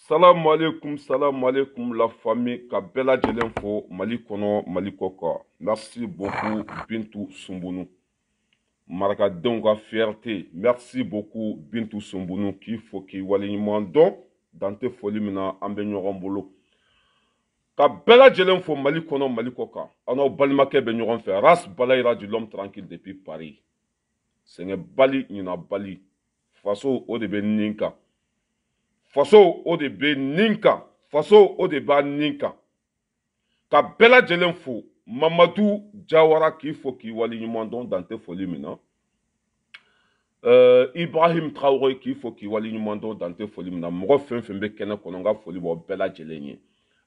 Salam alaikum la famille Kabela Djelenfo, Mali Kono, Mali Koko. Merci beaucoup Bintou Sumbounou. Maraka Donga fierté. Merci beaucoup Bintou Sumbounou qui faut qu'il walignement don dans tes folies mina ambenyo bolo. Kabela Djelenfo, Mali Kono, Mali Koko. On a balmake benyoron fait ras balaïra du l'homme tranquille depuis Paris. C'est Bali, il y a Bali. Faso au de Beninka. Faso o de be ninka, faso o de ba ninka. Ka bela jelen fo, Mamadou Jawara ki fo ki wali nyumandon dans te foli mina. Ibrahim Traoré ki fo ki wali nyumandon dans te foli mina. Moro fembe kene kononga foli bo bela jelenye.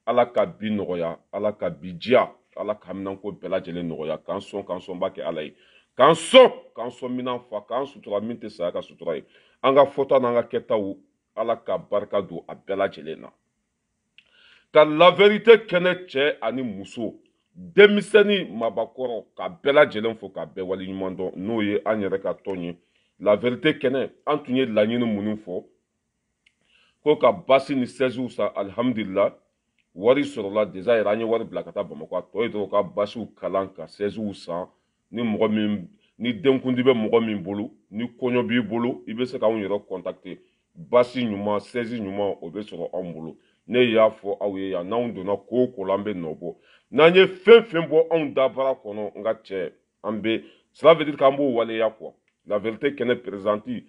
Ala ka bi noroya, ala ka bi dia, ala ka minanko bela jelen noroya. Kanson bake alay. Kanson minan fa, kanson sutura minte sa ka sutura. Anga fota nanga keta ou. Ala ka barka do a bela jelena. Ka la vérité kene tche ani muso. Demiseni mabakoro ka bela jelen fo ka be wali nyumando no ye anyere ka tonye. La vérité kene antunye lanyene munu fo. Ko ka basi ni 16 ou sa alhamdulillah. Wari sorola deja iranye wari blakata bamako toy do ka basi ou kalanka 16 ou sa ni mɔgɔ min ni denkundi bɛ mɔgɔ min bolo ni kɔɲɔ b'i bolo i bɛ se k'anw yɛrɛ contacter. Basi ɲuman 16 ɲuman o bɛ sɔrɔ anw bolo ne y'a fɔ aw ye yan n'anw donna ko ko la an bɛ nɔ bɔ n'an ye fɛn fɛn bɔ anw dabara kɔnɔ n ka cɛ an bɛ cela veut dire k'an b'o waleya quoi la vérité kɛnɛ présidente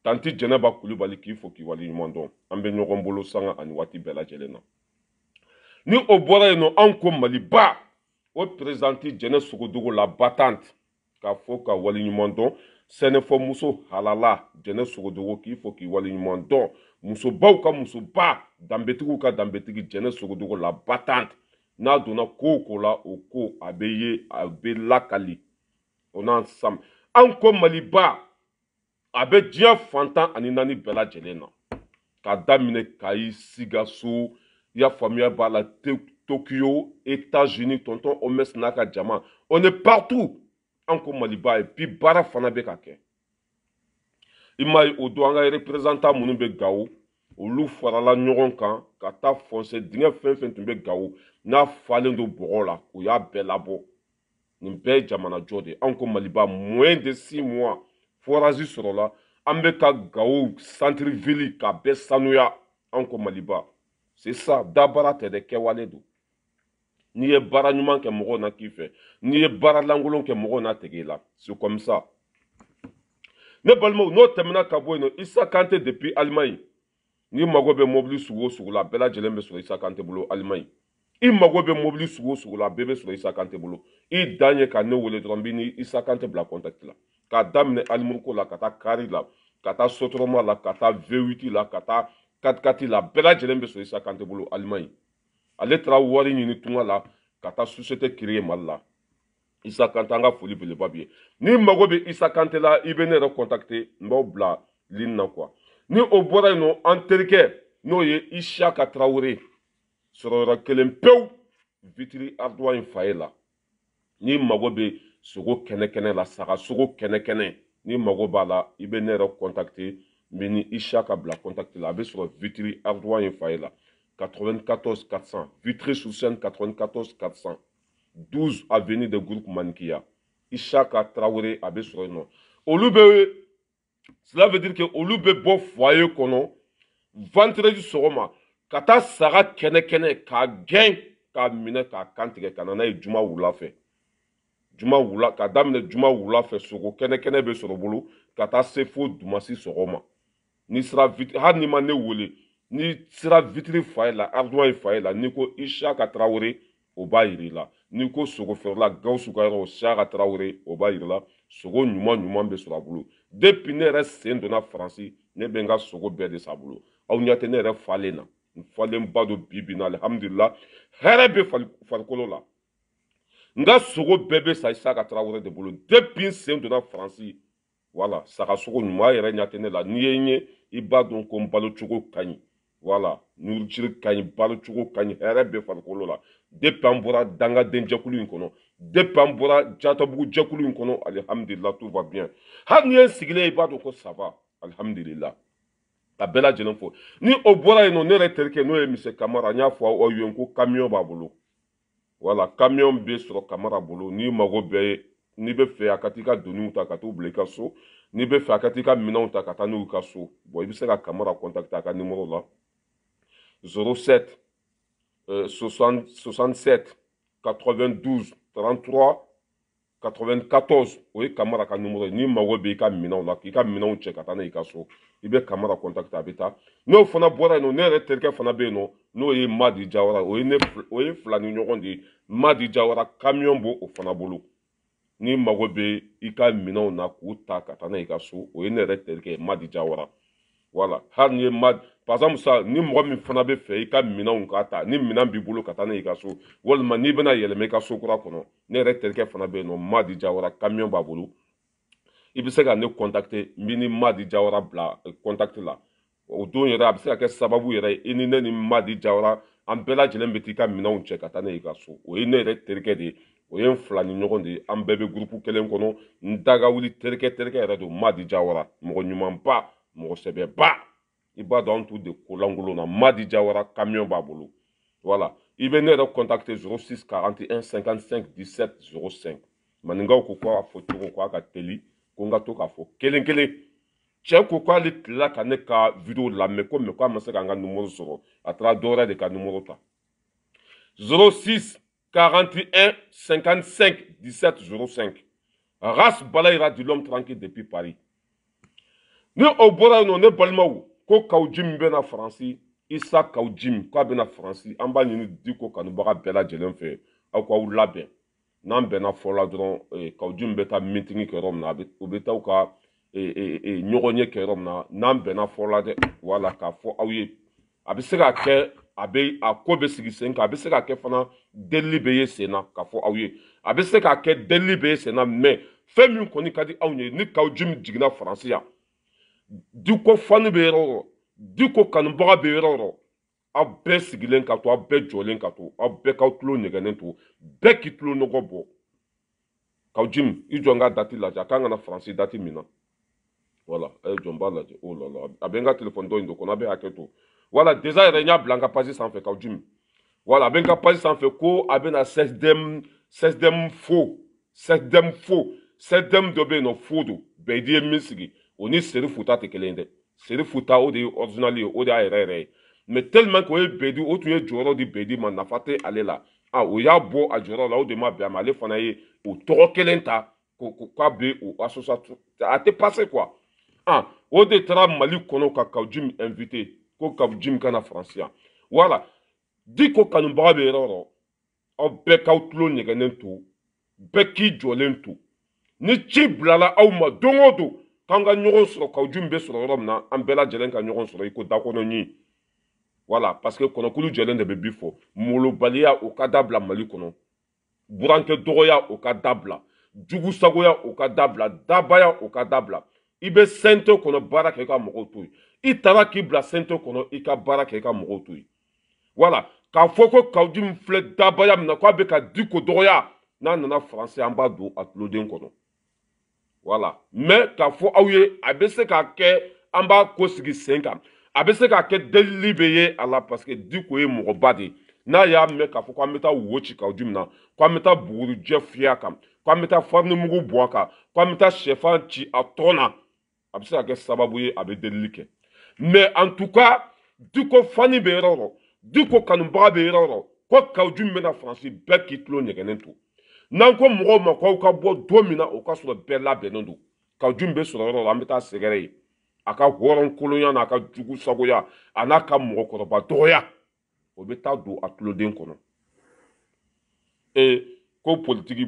tanti Jɛnɛba Kulibali k'i fo k'i wale ɲuman dɔn an bɛ ɲɔgɔn bolo sanga ani waati bɛɛ lajɛlen na ni o bɔra yen nɔ anw ko Maliba o présidente Jɛnɛ Sogodogo la battante k'a fɔ ka wale ɲuman dɔn sɛnɛfɔ muso halala Jɛnɛ Sogodogo k'i fo k'i wale ɲuman dɔn musobaw ka musoba danbetigiw ka danbetigi Jɛnɛ Sogodogo la battante n'a donna ko o ko la o ko a bɛ ye a bɛ lakali o n'an sam an ko Maliba a bɛ diɲɛ fantan ani naani bɛɛ lajɛlen na k'a daminɛ Kayi Sikaso i y'a faamuya b'a la Tokyo États-Unis tonton Omes n'a ka jama on est partout an ko Maliba et puis baara fana bɛ ka kɛ i m'a ye o don an ka représentant minnu bɛ Gawo olu farala ɲɔgɔn kan ka taa foncer dingɛ fɛn fɛn tun bɛ Gawo n'a falen don bɔgɔ la o y'a bɛɛ labɔ nin bɛɛ ye jamana jɔ de an ko Maliba moins de 6 mois forage sɔrɔla an bɛ ka Gawo centre ville ka bɛɛ sanuya an ko Maliba c'est ça dabara tɛ dɛ kɛwale don n'i ye baara ɲuman kɛ mɔgɔw na k'i fɛ n'i ye baara lankolon kɛ mɔgɔw na tege la c'est comme ça ne balimaw n'o tɛmɛna ka bɔ yen nɔ Isa Kante depuis Allemagne n'i mago bɛ mobili sugu o sugu la bɛɛ lajɛlen bɛ sɔrɔ Isa Kante bolo Allemagne i mago bɛ mobili sugu o sugu la bɛɛ bɛ sɔrɔ Isa Kante bolo i dan ye ka ne wele dɔrɔn n b'i ni Isa Kante bila contact la k'a daminɛ Alimuruko la ka taa Kari la ka taa Sotroma la ka taa V8 la ka taa 4x4 la bɛɛ lajɛlen bɛ sɔrɔ Isa Kante bolo Allemagne ale taara wari ɲini tunga la ka taa société créer Mali la Isa Kante an ka foli belebeleba b'i ye n'i mago bɛ Isa Kante la i bɛ ne yɛrɛ contacter n b'aw bila ligne na quoi ni o bɔra yen nɔ an terikɛ n'o ye Isiyaka Traoré sɔrɔyɔrɔ kelen pewu Vitiri Ardoin fa ye la n'i mago bɛ sogo kɛnɛkɛnɛ la saga sogo kɛnɛkɛnɛ n'i mago b'a la i bɛ ne yɛrɛ contacter n bɛ ni Isiyaka bila contact la a bɛ sɔrɔ Vitiri Ardoin fa ye la 94 400 Vitry-sur-Seine 94 400 12 avenue de groupe Manikia Isiyaka Traoré a bɛ sɔrɔ yen nɔ olu bɛ cela veut dire que olu bɛ bɔ foyer kɔnɔ vendredi sɔgɔma ka taa saga kɛnɛkɛnɛ k'a gɛn k'a minɛ k'a kantigɛ ka na n'a ye juma wula fɛ juma wula ka daminɛ juma wula fɛ sogo kɛnɛkɛnɛ bɛ sɔrɔ bolo ka taa se fo dumasi sɔgɔma ni sera vitiri hali ni ma ne wele ni sera vitiri fa ye la Ardoin fa ye la n'i ko Isiyaka Traoré o b'a yir'i la n'i ko sogo feerela Gawusu ka yɔrɔ Isiyaka Traoré o b'a yir'i la sogo ɲuman bɛ sɔrɔ a bolo depuis ne yɛrɛ sen donna Faransi ne bɛ n ka sogo bɛɛ de san bolo aw ɲɛ tɛ ne yɛrɛ falen na n falenba don bi bi in na alhamdulillah hɛrɛ bɛ farikolo la n ka sogo bɛɛ bɛ san Isiyaka Traoré de bolo depuis n sen donna Faransi voilà saga sogo ɲuman yɛrɛ ɲɛ tɛ ne la n'i ye n ye i b'a dɔn ko n balo cogo ka ɲi voilà nurujiri ka ɲi balo cogo ka ɲi hɛrɛ bɛ farikolo la depuis an bɔra dangaden jɛkulu in kɔnɔ depuis an bɔra Jatabugu jɛkulu in kɔnɔ alhamdulillah tout va bien hali n'i ye n sigilen i b'a dɔn ko ça va alhamdulillah ka bɛɛ lajɛlen fo ni o bɔra yen nɔ ne yɛrɛ terikɛ n'o ye mise kamara n y'a fɔ aw ye ko camion b'a bolo wala camion bɛ sɔrɔ kamara bolo n'i mago bɛ n'i bɛ fɛ a ka t'i ka doniw ta ka t'u bila i ka so n'i bɛ fɛ a ka t'i ka minɛnw ta ka taa n'u ka so bon i bɛ se ka kamara contacter a ka numéro la 07 67 92 33 94 o ye kamara ka numéro ye n'i mago bɛ i ka minɛnw la k'i ka minɛnw cɛ ka taa n'a i ka so i bɛ kamara contacter a bɛ taa n'o fana bɔra yen nɔ ne yɛrɛ terikɛ fana bɛ yen nɔ n'o ye Madi Jawara o ye fila ni ɲɔgɔn de ye Madi Jawara camion b'o o fana bolo n'i mago bɛ i ka minɛnw na k'u ta ka taa n'a i ka so o ye ne yɛrɛ terikɛ ye Madi Jawara voilà hali ni ye Madi par exemple sa ni mɔgɔ min fana bɛ fɛ i ka minɛnw ka ta ni minɛn b'i bolo ka taa n'a i ka so walima n'i bɛna yɛlɛma i ka so kura kɔnɔ ne yɛrɛ terikɛ fana bɛ yen nɔ Madi Jawara camion b'a bolo i bɛ se ka ne contacter n b'i ni Madi Jawara bila contact la o don yɛrɛ a bɛ se ka kɛ sababu yɛrɛ ye i ni ne ni Madi Jawara an bɛɛ lajɛlen bɛ t'i ka minɛnw cɛ ka taa n'a i ka so o ye ne yɛrɛ terikɛ de ye o ye n fila ni ɲɔgɔn de ye an bɛɛ bɛ groupe kelen kɔnɔ n daga wuli terikɛ yɛrɛ don Madi Jawara mɔgɔ ɲumanba mɔgɔ sɛbɛba i b'a dɔn an t'u de kolankolon na Madi Jawara camion b'a bolo voilà i bɛ ne yɛrɛ contacter 06 41 55 17 05 maninkaw ko k'a fɔ cogo k'a ka teli ko n ka to k'a fɔ kelen kelen cɛ ko k'ale tilala ka ne ka video lamɛn ko mais k'a ma se k'an ka numéro sɔrɔ a taara dɔ wɛrɛ de ka numéro ta 06 41 55 17 05 Ras Balayira de l'homme tranquille depuis Paris ni o bɔra yen nɔ ne balimaw ko kaw jim bɛ na Faransi Isa kaw jim k'a bɛ na Faransi an b'a ɲini Diko kanubaga bɛɛ lajɛlen fɛ aw k'aw labɛn n'an bɛnna fɔ la dɔrɔn kaw jim bɛ taa meeting kɛ yɔrɔ min na u bɛ taa u ka ɲɔgɔn ye kɛ yɔrɔ min na n'an bɛnna fɔ la dɛ wala k'a fɔ aw ye a bɛ se ka kɛ a ko bɛ sigi sen kan a bɛ se ka kɛ fana delili bɛ ye sen na k'a fɔ aw ye a bɛ se ka kɛ delili bɛ ye sen na mais fɛn min kɔni ka di anw ye ni kaw jim jiginna Faransi yan Diko fani bɛ yɔrɔ o yɔrɔ Diko kanubaga bɛ yɔrɔ o yɔrɔ aw bɛɛ sigilen ka to aw bɛɛ jɔlen ka to aw bɛɛ k'aw tulo nɛgɛnnen to bɛɛ k'i tulo nɔgɔ bɔ kaw jim i jɔ n ka dati lajɛ a kan ka na Faransi dati min na voilà jɔn b'a lajɛ oh là là a bɛ n ka téléphone dɔ in de kɔnɔ a bɛ hakɛ to voilà déjà yɛrɛ n y'a bila n ka page sanfɛ kaw jim voilà a bɛ n ka page sanfɛ ko a bɛ na CSDM fo CSDM dɔ bɛ yen nɔ fo don bɛɛ ye min sigi o ni Seri Futa tɛ kelen ye dɛ Seri Futa o de ye original ye o de y'a yɛrɛ yɛrɛ ye mais tellement que o ye Bedi o tun ye jɔyɔrɔ di Bedi ma nafa tɛ ale la o y'a bɔ a jɔyɔrɔ la o de ma bɛn a ma ale fana ye o tɔgɔ kelen ta k'a bɛ o association a tɛ passer quoi o de taara Mali kɔnɔ ka kaw jim invité ko kaw jim kana Faransi yan voilà Diko kanubaga bɛ yɔrɔ o yɔrɔ aw bɛɛ k'aw tulo ɲɛgɛnnen to bɛɛ k'i jɔlen to ni ci bilala aw ma don o don k'an ka ɲɔgɔn sɔrɔ kaw jim bɛ sɔrɔ yɔrɔ min na an bɛɛ lajɛlen ka ɲɔgɔn sɔrɔ i ko dakɔnɔɲi voilà parce que kɔnɔkulu jɛlen de bɛ bi fɔ molobaliya o ka dabila Mali kɔnɔ burankɛ dɔgɔya o ka dabila jugusagoya o ka dabila dabaya o ka dabila i bɛ sente kɔnɔ baara kɛ i ka mɔgɔw to yen i taara k'i bila sente kɔnɔ i ka baara kɛ i ka mɔgɔw to yen voilà k'a fɔ ko kaw jim filɛ dabaya min na k'a bɛ ka Diko dɔgɔya n'a nana Faransi an b'a don a tuloden kɔnɔ voilà mais k'a fɔ aw ye a bɛ se k'a kɛ an b'a ko sigi sen kan a bɛ se k'a kɛ delili bɛ ye a la parce que Diko ye mɔgɔba de ye n'a y'a mɛn k'a fɔ k'an bɛ taa wo ci kaw jim na k'an bɛ taa bugurijɛ fiyɛ a kan k'an bɛ taa farinimugu bɔ a kan k'an bɛ taa sɛfan ci a tɔ na a bɛ se ka kɛ sababu ye a bɛ delili kɛ mais en tout cas Diko fani bɛ yɔrɔ o yɔrɔ Diko kanubaga bɛ yɔrɔ o yɔrɔ ko kaw jim bɛ na Faransi bɛɛ k'i tulo ɲɛgɛnnen to n'an ko mɔgɔw ma k'aw ka bɔ don min na o ka sɔrɔ bɛɛ labɛnnen don kaw jim bɛ sɔrɔ yɔrɔ la an bɛ taa sɛgɛrɛ ye a ka hɔrɔnkolonya n'a ka jugu sagoya a n'a ka mɔgɔkɔrɔba dɔgɔya o bɛ taa don a tuloden kɔnɔ ko politiki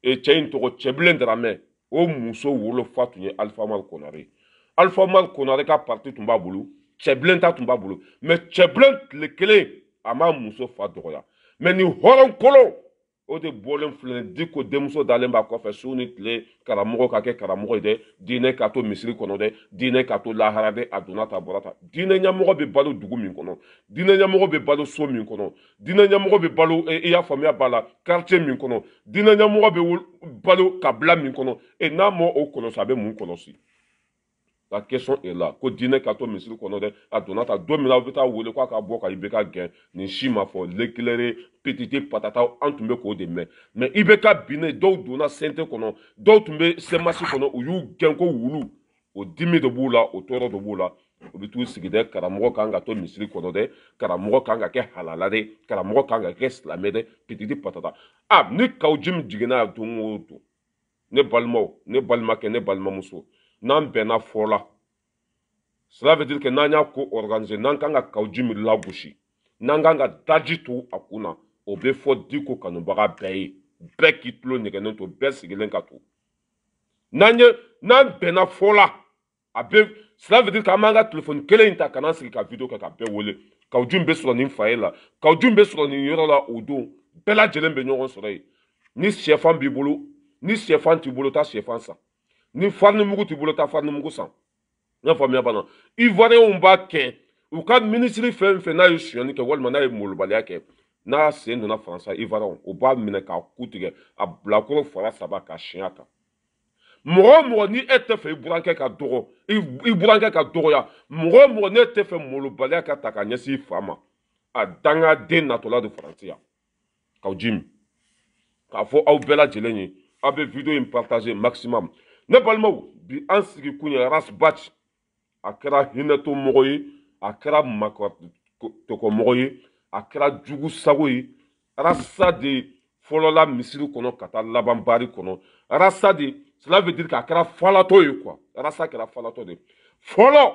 cɛ in tɔgɔ Cɛbilen Daramɛ o muso wolofa tun ye Alifa Umaru Konare Alifa Umaru Konare ka parti tun b'a bolo Cɛbilen ta tun b'a bolo mais Cɛbilen tile kelen a m'a muso fa dɔgɔya mais nin hɔrɔnkolo o de bɔlen filɛ Diko denmuso dalen b'a kɔfɛ su ni tile karamɔgɔ ka kɛ karamɔgɔ ye dɛ diinɛ ka to misiri kɔnɔ dɛ diinɛ ka to lahara dɛ a donna ta bɔra ta diinɛ ɲɛmɔgɔ bɛ balo dugu min kɔnɔ diinɛ ɲɛmɔgɔ bɛ balo so min kɔnɔ diinɛ ɲɛmɔgɔ bɛ balo i y'a faamuya b'a la quartier min kɔnɔ diinɛ ɲɛmɔgɔ bɛ balo kabila min kɔnɔ n'a ma o kɔlɔsi a bɛ mun kɔlɔsi La question est là. Ko dîner kato misiri kono de a donata 2000 avita wele kwa ka boka ibeka gen ni shima fo l'éclairer petite patata antumbe ko de mais ibeka bine do dona sente kono do tumbe semasi kono uyu gen ko wulu o 10 000 de bula o toro de bula o bitu sigide karamogo kanga to misiri kono de karamogo kanga ke halala de karamogo kanga ke slamé de petite patata ah ni kaujim jigena tungo to ne balmo ne balmake ne balmamuso n'an bɛnna fɔ la cela veut dire que n'an y'a ko organiser n'an kan ka kaw mi lagosi n'an kan ka daji to a kun na o bɛ fɔ diko kanubaga bɛɛ ye bɛɛ k'i tulo nɛgɛnnen to bɛɛ sigilen ka to n'an bɛnna fɔ la a bɛ cela veut dire que an b'an ka telefɔni kelen in ta ka n'an sigi ka video kɛ ka bɛɛ wele kaw bɛ sɔrɔ nin fa ye la kaw bɛ sɔrɔ nin yɔrɔ la o don bɛɛ lajɛlen bɛ ɲɔgɔn sɔrɔ yen ni sɛfan b'i bolo ni sɛfan t'i bolo taa sɛfan san ni farni mugu t'i bolo taa farni mugu san n'a faamuya banna ivoiriyɛnw b'a kɛ u ka minisiri fɛn fɛn n'a ye sonyani kɛ walima n'a ye molobaliya kɛ n'a sen donna faransa ivoiriyɛnw u b'a minɛ k'a ku tigɛ a bilakoro fara saba k'a siɲɛ a kan mɔgɔ o mɔgɔ ni e tɛ fɛ i burankɛ ka dɔgɔ i burankɛ ka dɔgɔya mɔgɔ o mɔgɔ n'e tɛ fɛ molobaliya ka ta ka ɲɛsin i fa ma a dangaden natɔla de faransi yan k'aw ji min k'a fɔ aw bɛɛ lajɛlen ye aw bɛ video in partager maximum ne balimaw bi an sigi kun ye rasbach a kɛra hinɛto mɔgɔ ye a kɛra makɔtɔkɔmɔgɔ ye a kɛra jugu sago ye rasa de fɔlɔla misiri kɔnɔ ka taa laban bari kɔnɔ rasa de cela veut dire k'a kɛra falatɔ ye quoi rasa kɛra falatɔ de fɔlɔ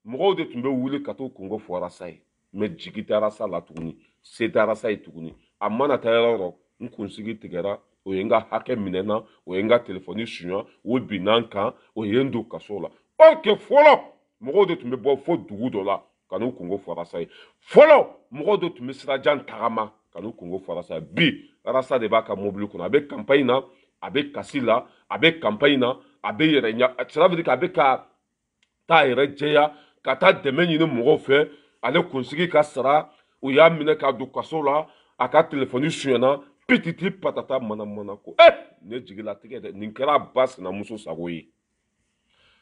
mɔgɔw de tun bɛ wuli ka t'o kungo fɔ rasa ye mais jigi tɛ rasa la tuguni se tɛ rasa ye tuguni a mana taa yɔrɔ o yɔrɔ n kunsigi tigɛra o ye n ka hakɛ minɛna o ye n ka telefɔni suɲa o binna n kan o ye n don kaso la or que fɔlɔ mɔgɔw de tun bɛ bɔ fo dugu dɔ la ka n'u kungo fɔ rasa ye fɔlɔ mɔgɔw de tun bɛ sirajan tagama ka n'u kungo fɔ rasa ye bi rasa de b'a ka mobili kɔnɔ a bɛ campagne na a bɛ kasi la a bɛ campagne na a bɛ yɛrɛ ɲa cela veut dire que a bɛ ka taa yɛrɛ jɛya ka taa dɛmɛ ɲini mɔgɔw fɛ ale kunsigi ka sara u y'a minɛ k'a don kaso la a ka telefɔni suɲɛna pititi patata mana ko ne jigilatigɛ dɛ nin kɛra ba sinamuso sago ye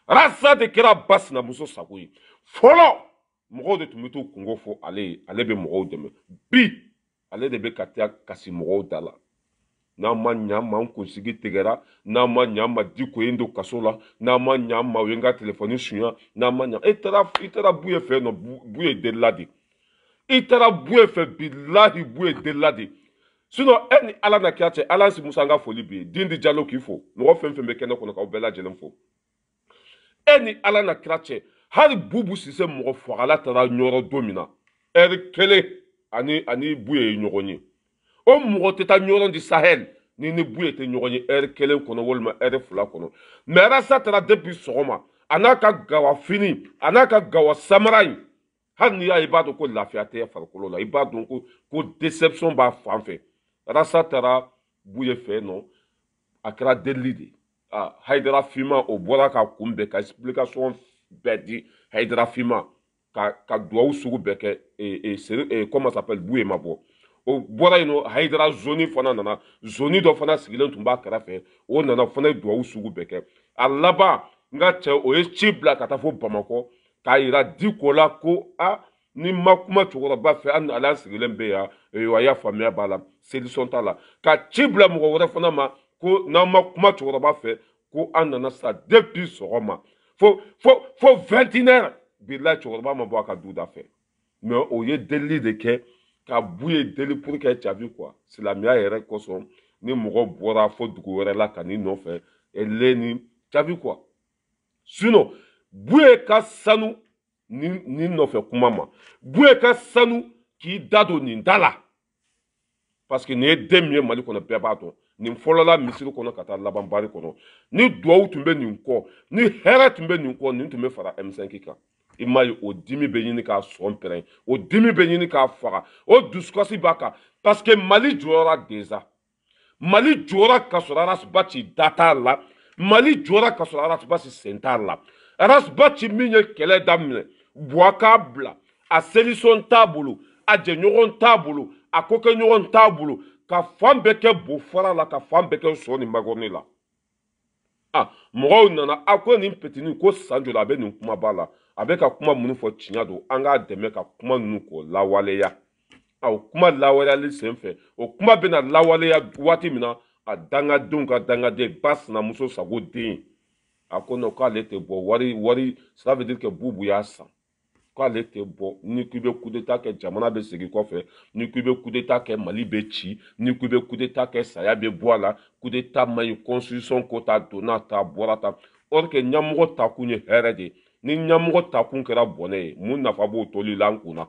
rasa de kɛra ba sinamuso sago ye fɔlɔ mɔgɔw de tun bɛ t'u kungo fɔ ale ye ale bɛ mɔgɔw dɛmɛ bi ale de bɛ ka taa kasi mɔgɔw da la n'an ma ɲa ma n kunsigi tigɛra n'an ma ɲa ma diko ye n don kaso la n'an ma ɲa ma o ye n ka telefɔni suɲa n'an ma ɲa i taara bu ye fɛ yen nɔ bu ye delila de i taara bu ye fɛ bilahi bu ye delila de sinon e ni ala na kɛ cɛ ala si musa an ka foli bi den di jalo k'i fo mɔgɔ fɛn fɛn bɛ kɛnɛ kɔnɔ k'aw bɛɛ lajɛlen fo e ni ala na kira cɛ hali bubu sise mɔgɔ fagala taara ɲɔrɔ don min na ɛri kelen ani bu ye ɲɔgɔn ye o mɔgɔ tɛ taa ɲɔrɔ di sahel ni bu ye tɛ ɲɔgɔn ye ɛri kelen kɔnɔ walima ɛri fila kɔnɔ mais rasa taara depuis sɔgɔma a n'a ka gawa fini a n'a ka gawa samara in hali n'i y'a ye i b'a dɔn ko lafiya tɛ farikolo la i b'a dɔn ko déception b'a fan fɛ rasa taara bu ye fɛ nɔ a kɛra delili de Haidara Fima o bɔra ka kunbɛn ka explication bɛɛ di Haidara Fima ka duwawu sugu bɛɛ kɛ comment ça s'appelle bu ye ma bɔ o bɔra yen nɔ Haidara zoni fana nana zoni dɔ fana sigilen tun b'a kɛrɛfɛ o nana fana ye duwawu sugu bɛɛ kɛ a laban n ka cɛ o ye ci bila ka taa fo Bamakɔ k'a yira Diko la ko ni ma kuma cɛkɔrɔba fɛ hali ala sigilen bɛ yan a y'a faamuya b'a la solution t'a la ka ci bila mɔgɔ wɛrɛ fana ma ko n'an ma kuma cɛkɔrɔba fɛ ko an nana sa depuis sɔgɔma fo 21h bilahi cɛkɔrɔba ma bɔ a ka du da fɛ mais o ye delili de kɛ ka bu ye deli pour que caabi quoi silamɛya yɛrɛ kosɔn ni mɔgɔ bɔra fo dugu wɛrɛ la ka n'i nɔfɛ ele ni caabi quoi sinon bu ye ka sanu ni nɔfɛ kuma ma bu ye ka sanu k'i da don nin da la parce que nin ye den min ye Mali kɔnɔ bɛɛ b'a dɔn nin fɔlɔla misiri kɔnɔ ka taa laban bari kɔnɔ ni duwawu tun bɛ nin kɔ ni hɛrɛ tun bɛ nin kɔ nin tun bɛ fara M5 kan i m'a ye o dimi bɛ ɲini k'a sɔn pɛrɛn o dimi bɛ ɲini k'a faga o dusukasi b'a kan parce que Mali jɔra déjà Mali jɔra ka sɔrɔ Arasbachi da t'a la Mali jɔra ka sɔrɔ Arasbachi sen t'a la Arasbachi min ye kɛlɛ daminɛ Bouaka bila a solution t'a bolo a jɛɲɔgɔn t'a bolo a kokɛɲɔgɔn t'a bolo ka fan bɛɛ kɛ bo fara la ka fan bɛɛ kɛ sɔ ni magɔrɔni la ah mɔgɔw nana a ko nin petini ko san joli a bɛ nin kumaba la a bɛ ka kuma minnu fɔ tiɲɛ don an k'a dɛmɛ ka kuma ninnu k'o lawaleya o kuma lawaleyali senfɛ o kuma bɛna lawaleya waati min na a dangadenw ka dangaden ba sinamuso sago den a ko non k'ale tɛ bɔ wari ça veut dire que bubu y'a san k'ale tɛ bɔ ni k'i bɛ coup d'état kɛ jamana bɛ segin kɔfɛ ni k'i bɛ coup d'état kɛ mali bɛ ci ni k'i bɛ coup d'état kɛ saya bɛ bɔ a la coup d'état man ɲi constitution ko ta donna ta bɔra ta or que ɲɛmɔgɔ takun ye hɛrɛ de ye ni ɲɛmɔgɔ takun kɛra bɔnɛ ye mun nafa b'o toli la an kunna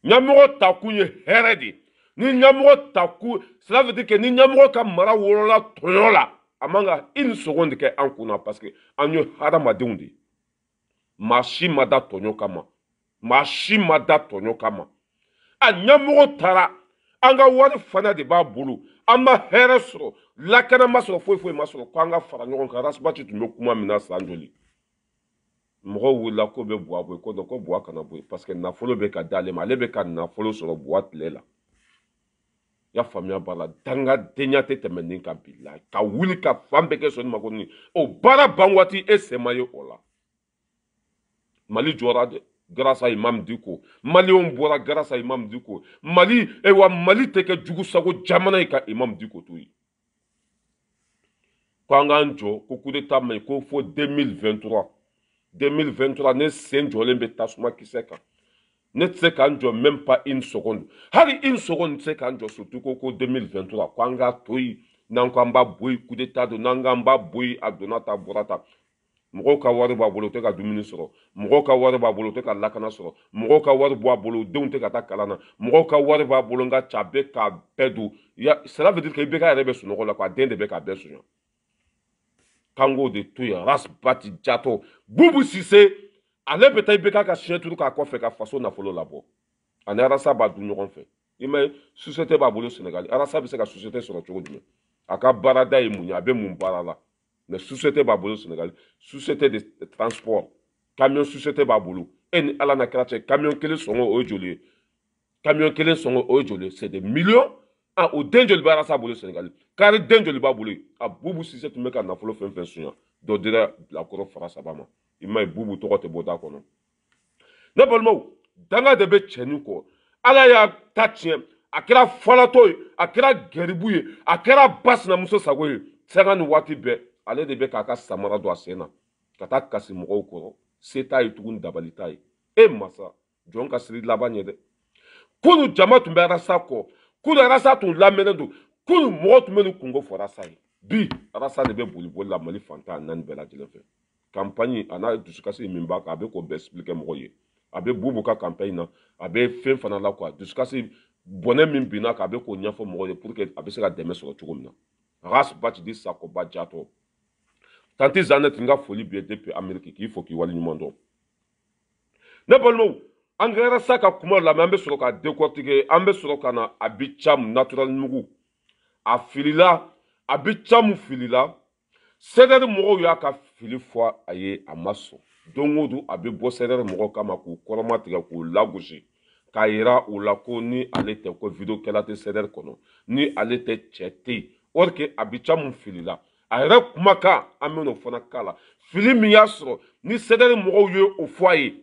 ɲɛmɔgɔ takun ye hɛrɛ de ye ni ɲɛmɔgɔ takun cela veut dire que ni ɲɛmɔgɔ ka mara wolola tɔɲɔ la a man ka une seconde kɛ an kunna parce que an ye hadamadenw de ye maa si ma da tɔɲɔ kama maa si ma da tɔɲɔ kama a ɲɛmɔgɔ taara an ka wari fana de b'a bolo an ma hɛrɛ sɔrɔ lakana ma sɔrɔ foyi foyi ma sɔrɔ ko an ka fara ɲɔgɔn kan rasibati tun bɛ kuma min na san joli mɔgɔw wulila ko bɛ buwa bɔ yen ko ko buwa kana bɔ yen parce que nafolo bɛ ka d'ale ma ale bɛ ka nafolo sɔrɔ buwa tile la ya faamuya b'a la dangadenya tɛ tɛmɛ nin kan bi la ka wuli ka fan bɛɛ kɛ sɔnni ma ko nin o baara ban waati e sen ma ye o la mali jɔra dɛ grâce à Imam Dicko maliyɛnw bɔra grâce à Imam Dicko mali tɛ kɛ jugu sago jamana ye ka Imam Dicko to yen ko an k'an jɔ ko coup d'état man ɲi ko fo 2023 ne sen jɔlen bɛ tasuma kisɛ kan ne tɛ se k'an jɔ même pas une seconde hali une seconde tɛ se k'an jɔ surtout ko 2023 ko an k'a to yen n'an ko an b'a bɔ yen coup d'état don n'an k'an b'a bɔ yen a donna ta a bɔra ta mɔgɔw ka wari b'a bolo u tɛ ka dumuni sɔrɔ mɔgɔw ka wari b'a bolo u tɛ ka lakana sɔrɔ mɔgɔw ka wari b'a bolo u denw tɛ ka taa kalan na mɔgɔw ka wari b'a bolo nka ca bɛ k'a bɛɛ dun cela veut dire que IBK yɛrɛ bɛ sunɔgɔ la quoi a den de bɛ k'a bɛɛ suɲɛ k'an k'o de to yen Rasbati Jatɔ Bubu Sise ale bɛ taa IBK ka siɲɛ turu k'a kɔfɛ ka faso nafolo labɔ ani Arasa b'a dun ɲɔgɔn fɛ i m'a ye société b'a bolo Sénégal Arasa bɛ se ka société sɔrɔ cogo jumɛn a ka baarada ye mun ye a bɛ mun baara la mais société b'a bolo Sénégal société de transport camion société b'a bolo e ni ala na kɛra cɛ camion kelen sɔngɔ o ye joli ye camion kelen sɔngɔ o ye joli ye c'est des millions ah o den joli bɛ Arasa bolo Sénégal kari den joli b'a bolo a Bubu Sise tun bɛ ka nafolo fɛn fɛn suɲɛ dɔ dira bilakɔrɔ fara saba ma i m'a ye Bubu tɔgɔ tɛ bɔ da kɔnɔ ne balimaw danga de bɛ cɛnin kɔ ala y'a ta tiɲɛ a kɛra falatɔ ye a kɛra gɛribu ye a kɛra ba sinamuso sago ye sanga ni waati bɛɛ ale de bɛ k'a ka samara don a sen na ka taa kasi mɔgɔw kɔrɔ se t'a ye tuguni dabali t'a ye e masa jɔn ka siri laban ɲɛ dɛ kunu jama tun bɛ Arasa kɔ kunu Arasa tun lamɛnnen don kunu mɔgɔ tun bɛ nin kungo fɔ Arasa ye bi Arasa de bɛ boli la Mali fantan naani bɛɛ lajɛlen fɛ campagne a n'a dusukasi min b'a kan a bɛ k'o bɛɛ expliquer mɔgɔw ye a bɛ Bubu ka campagne na a bɛ fɛn fana la quoi dusukasi bɔnɛ min binna kan a bɛ k'o ɲɛfɔ mɔgɔw ye pour que a bɛ se ka dɛmɛ sɔrɔ cogo min na Rasbati Sakoba Jatɔ Tanti Zanet nga foli bi depuis Amérique k'i fo k'i wali ɲuman dɔn ne balimaw an ka Arasa ka kuma lamɛn an bɛ sɔrɔ ka décortiquer an bɛ sɔrɔ ka na Abidjan naturel mugu a filila Abidjan filila CDR mɔgɔw y'a ka fili fɔ a ye a ma sɔn don o don a bɛ bɔ CDR mɔgɔw kama k'u kɔrɔma tigɛ k'u lagosi k'a yira u la ko ni ale tɛ ko vidéo kɛla tɛ CDR kɔnɔ ni ale tɛ cɛ tɛ yen or que Abidjan filila a yɛrɛ kumakan an bɛ n'o fana k'a la fili min y'a sɔrɔ ni CDR mɔgɔw ye o fɔ a ye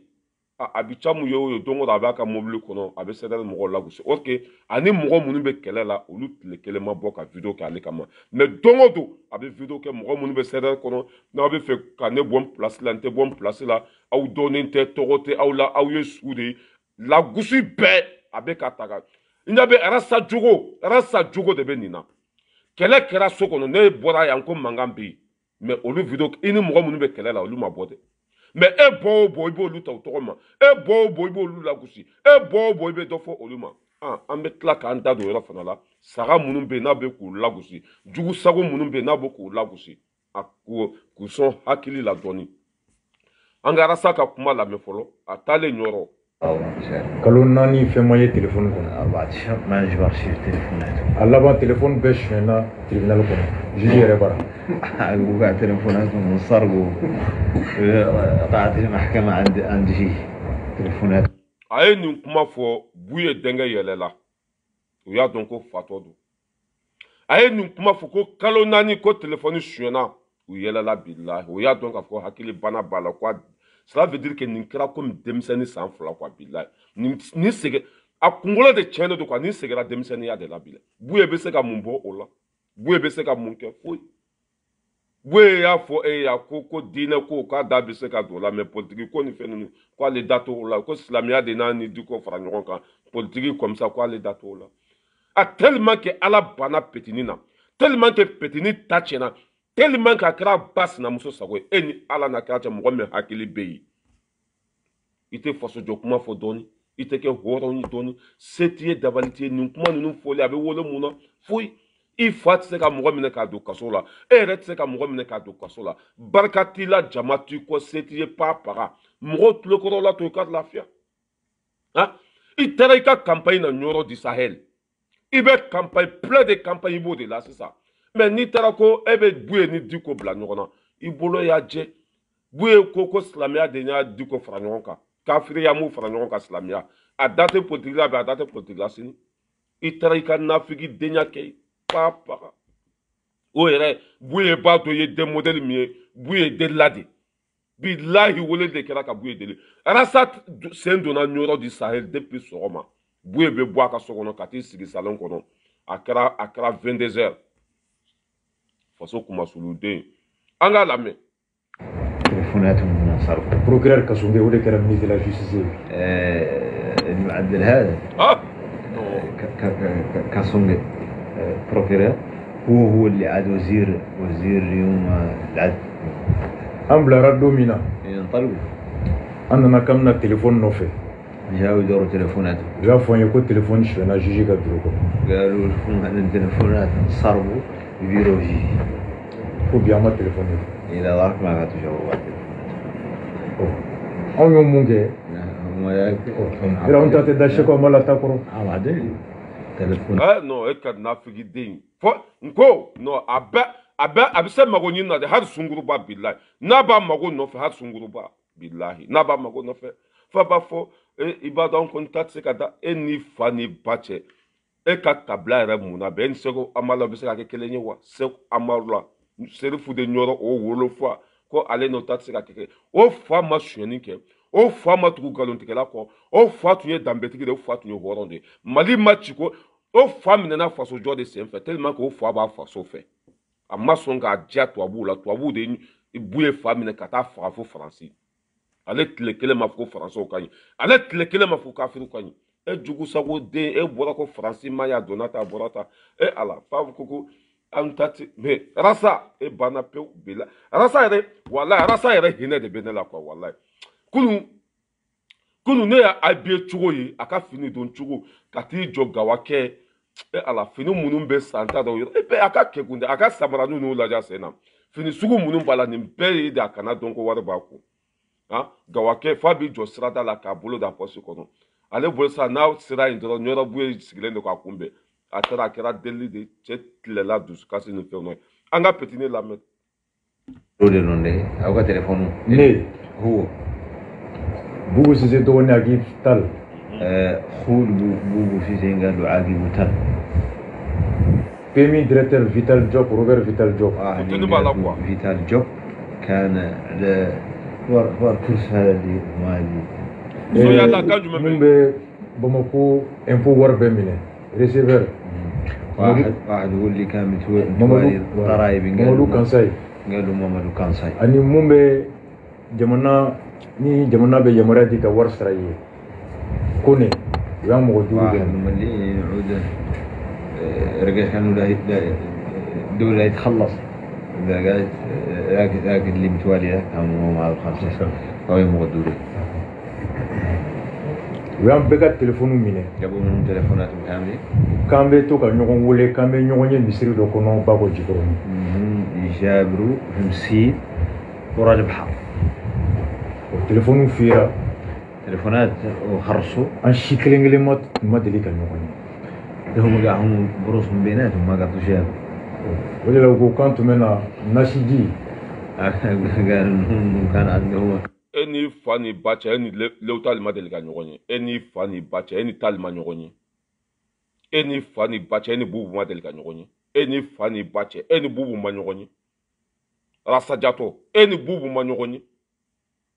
Abidjan ye o ye don o don a b'a ka mobili kɔnɔ a bɛ CDR mɔgɔw lagosi or que ani mɔgɔ minnu bɛ kɛlɛ la olu tile kelen ma bɔ ka vidéo kɛ ale kama mais don o don a bɛ vidéo kɛ mɔgɔ minnu bɛ CDR kɔnɔ n'aw bɛ fɛ ka ne bɔ n place la n tɛ bɔ n place la aw dɔnnen tɛ tɔgɔ tɛ aw la aw ye su de ye lagosi bɛɛ a bɛ ka ta ka i ɲɛ bɛ Arasa jogo de bɛ nin na kɛlɛ kɛra so kɔnɔ ne bɔra yan ko mankan bɛ yen mais olu vidéo i ni mɔgɔ minnu bɛ kɛlɛ la olu ma bɔ dɛ mais e bɔ o bɔ i b'olu ta o tɔgɔ ma e bɔ o bɔ i b'olu lagosi e bɔ o bɔ i bɛ dɔ fɔ olu ma an bɛ tila k'an da don yɔrɔ fana la saga minnu bɛ yen n'a bɛ k'u lagosi jugu sago minnu bɛ yen n'a bɛ k'u lagosi k'u sɔn hakili la dɔɔni an ka Arasa ka kuma lamɛn fɔlɔ a taalen ɲɔrɔ kalo naani fɛn ma ye téléphone kɔnɔ a laban téléphone bɛɛ suɲɛna tribunal kɔnɔ juge yɛrɛ bara أقول قاعد تليفوناتهم انسرقوا قاعد المحكمة عندي تليفونات a ye nin kuma fɔ bu ye denkɛ yɛlɛ la u y'a dɔn ko fatɔ don a ye nin kuma fɔ ko kalo 4 ko telefɔni suyɛna u yɛlɛla bilahi o y'a dɔn k'a fɔ hakili bana b'a la quoi. Cela veut dire que nin kɛra comme denmisɛnnin san 2 quoi bilahi ni sɛgɛ a kunkolo de tiɲɛnen don quoi ni sɛgɛra denmisɛnninya de la bilahi Buye bɛ se ka mun bɔ o la Buye bɛ se ka mun kɛ foyi Buye y'a fɔ e ya ko diinɛ ko k'a da bɛ se ka don o la mais politique ko ni fɛn ninnu k'ale da t'o la ko silamɛya de n'a ni diko fara ɲɔgɔn kan politique comme ça k'ale da t'o la tellement que ala bana petini na tellement que petini ta tiɲɛna tellement que a kɛra ba sinamuso sago ye e ni ala na kɛra cɛ mɔgɔ min hakili bɛ yen i tɛ fasojɔ kuma fɔ dɔɔni i tɛ kɛ hɔrɔn ye dɔɔni se t'i ye dabali t'i ye nin kuma ninnu fɔli a bɛ wolo mun na foyi i fa tɛ se ka mɔgɔ minɛ k'a don kaso la e yɛrɛ tɛ se ka mɔgɔ minɛ k'a don kaso la barika t'i la jama t'i kɔ se t'i ye pa paga mɔgɔw tulokɔrɔ la to i ka lafiya i taara i ka campagne na ɲɔrɔ di Sahel i bɛ campagne plein de campagne i b'o de la sisan mais n'i taara ko e bɛ Buye ni Diko bila ɲɔgɔn na i bolo y'a jɛ Buye ko silamɛya de y'a Diko fara ɲɔgɔn kan kafiriya m'u fara ɲɔgɔn kan silamɛya a da tɛ politique la bi a da tɛ politique la sini i taara i ka nafigi denya kɛ pa paga o yɛrɛ Buye b'a to i ye den modèle min ye Buye delila de bilahi wele de kɛra ka Buye deli Arasat sen donna ɲɔrɔ di Sahel depuis sɔgɔma Buye bɛ bɔ a ka so kɔnɔ ka t'i sigi salon kɔnɔ a kɛra 22 heures faso kumasuluden an k'a lamɛn تليفونات من صرف بروكرير كاسونجي ولا كلام ministre de la justice المعدل هذا كاسونجي بروكرير هو اللي عاد وزير اليوم العدل أمبلا ردو مينا ينطلقوا أنا كمنا التليفون نوفي جاوا يدوروا تليفوناتهم جا فون يكون تليفون شفنا جيجي قدروكم قالوا لكم هذا التليفونات نصرفوا يديروا جيجي هو بيعمل تليفون إذا ظهرك ما غاتجاوبوا على أو يوم مونجي إذا أنت تدشكوا ملا تاكرو بعدين تليفون non e ka nafigi den fo nko no abe se mago nyina de har sunguruba billahi na ba mago no fe har sunguruba billahi na ba mago no fe fa ba fo ibadan kontat se kada eni fani bache e ka tabla re muna ben sego amala be se ka kelenye wa se amarla serifu de nyoro o wolo fa ko ale no tat se ka keke o fa ma sheni ke o fa ma tugu galontikela ko o fa tunye dambetigi de o fa tunye horonde mali machiko o fa minena faso jode sen fait tellement que o fa ba faso fait a mason ga dia to abu la to abu de Buye fa mine kata fa fo français ale tlekele ma fo français o kanyi ale tlekele ma fo kafiru kanyi e jugu sago de e bora ko français ma ya donata borata e ala fa ko antati me rasa e bana pe bila rasa ere wallahi rasa ere hine de benela kwa wallahi kunu ne ya abie chugo yi aka fini don chugo kati jo gawake e ala fini munun be santa do e be aka kegunde aka samara nu la ja sena fini sugu munun bala ni be de aka na don ko ware ba ko gawake fabi jo strada la ka bolo da posi kono ale bolo sa na sira indro nyoro Buye sigilende ko akumbe atara kera deli de chetlela dus kasi no fe no anga petine la met rode nonde awga telephone ne هو بوبو سيزي دوني عقيب تل خول بوبو سيزي قالوا عقيب تل بيمي ديريكتور فيتال جوب روبر فيتال جوب فيتال جوب كان على ور كرس هذه مالي من بمكو امبو ور بمينه ريسيفر واحد يقول لي كان متوالي ضرايب مامادو كانساي قالوا مامادو كانساي اني مومبي jamana be yamara di ka war sara ye kone ya mo do واحد من اللي يعود رجع كانوا دولة يتخلص إذا قاعد اللي متوالي ذاك هم مع الخمسة أو يمغدوا ويام بقى تليفون منه جابوا منهم تليفونات كاملة كان بيتو كان يقول ولا كان بينيون يمسير دو كونو باكو جيكرون يجابروا همسي وراد بحر التليفون فيها تليفونات وخرصوا ان شكلين اللي ما دلي كان يقول هم قاعدين بروس من بيناتهم ما قالوا شيء ولا لو كنت من ناشيدي كان عنده هو eni fani bacha eni leutal madel ga nyogoni eni fani bacha eni tal ma nyogoni eni fani bacha eni bubu madel ga nyogoni e ni fa ni ba cɛ e ni bubu ma ɲɔgɔn ye rasajato e ni bubu ma ɲɔgɔn ye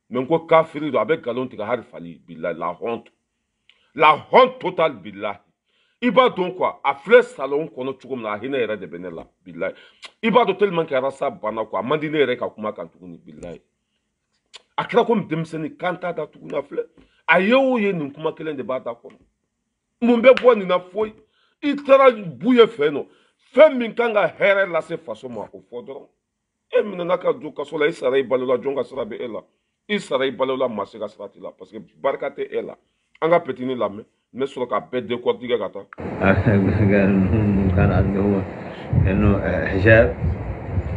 mais ko kafiri do a bɛ nkalon tigɛ hali fali billahi la honte totale billahi i b'a dɔn quoi a filɛ salon kɔnɔ cogo min na a hinɛ yɛrɛ de bɛ ne la billahi i b'a dɔn tellement que rasa banna quoi a man di ne yɛrɛ ka kuma kan tuguni billahi a kɛra komi denmisɛnnin kan t'a da tuguni a filɛ a ye o ye nin kuma kelen de b'a da kɔnɔ mun bɛ bɔ nin na foyi i taara bu ye fɛ nɔ fɛn min kan ka hɛrɛ lase faso ma o fɔ dɔrɔn e minɛna ka don kaso la i sara i balola jɔn ka sira bɛ e la i sara i balola maa si ka sira t'i la parce que barika tɛ e la an ka petini lamɛn ne sɔrɔ ka bɛɛ décortiquer ka taa كان عنده انه حجاب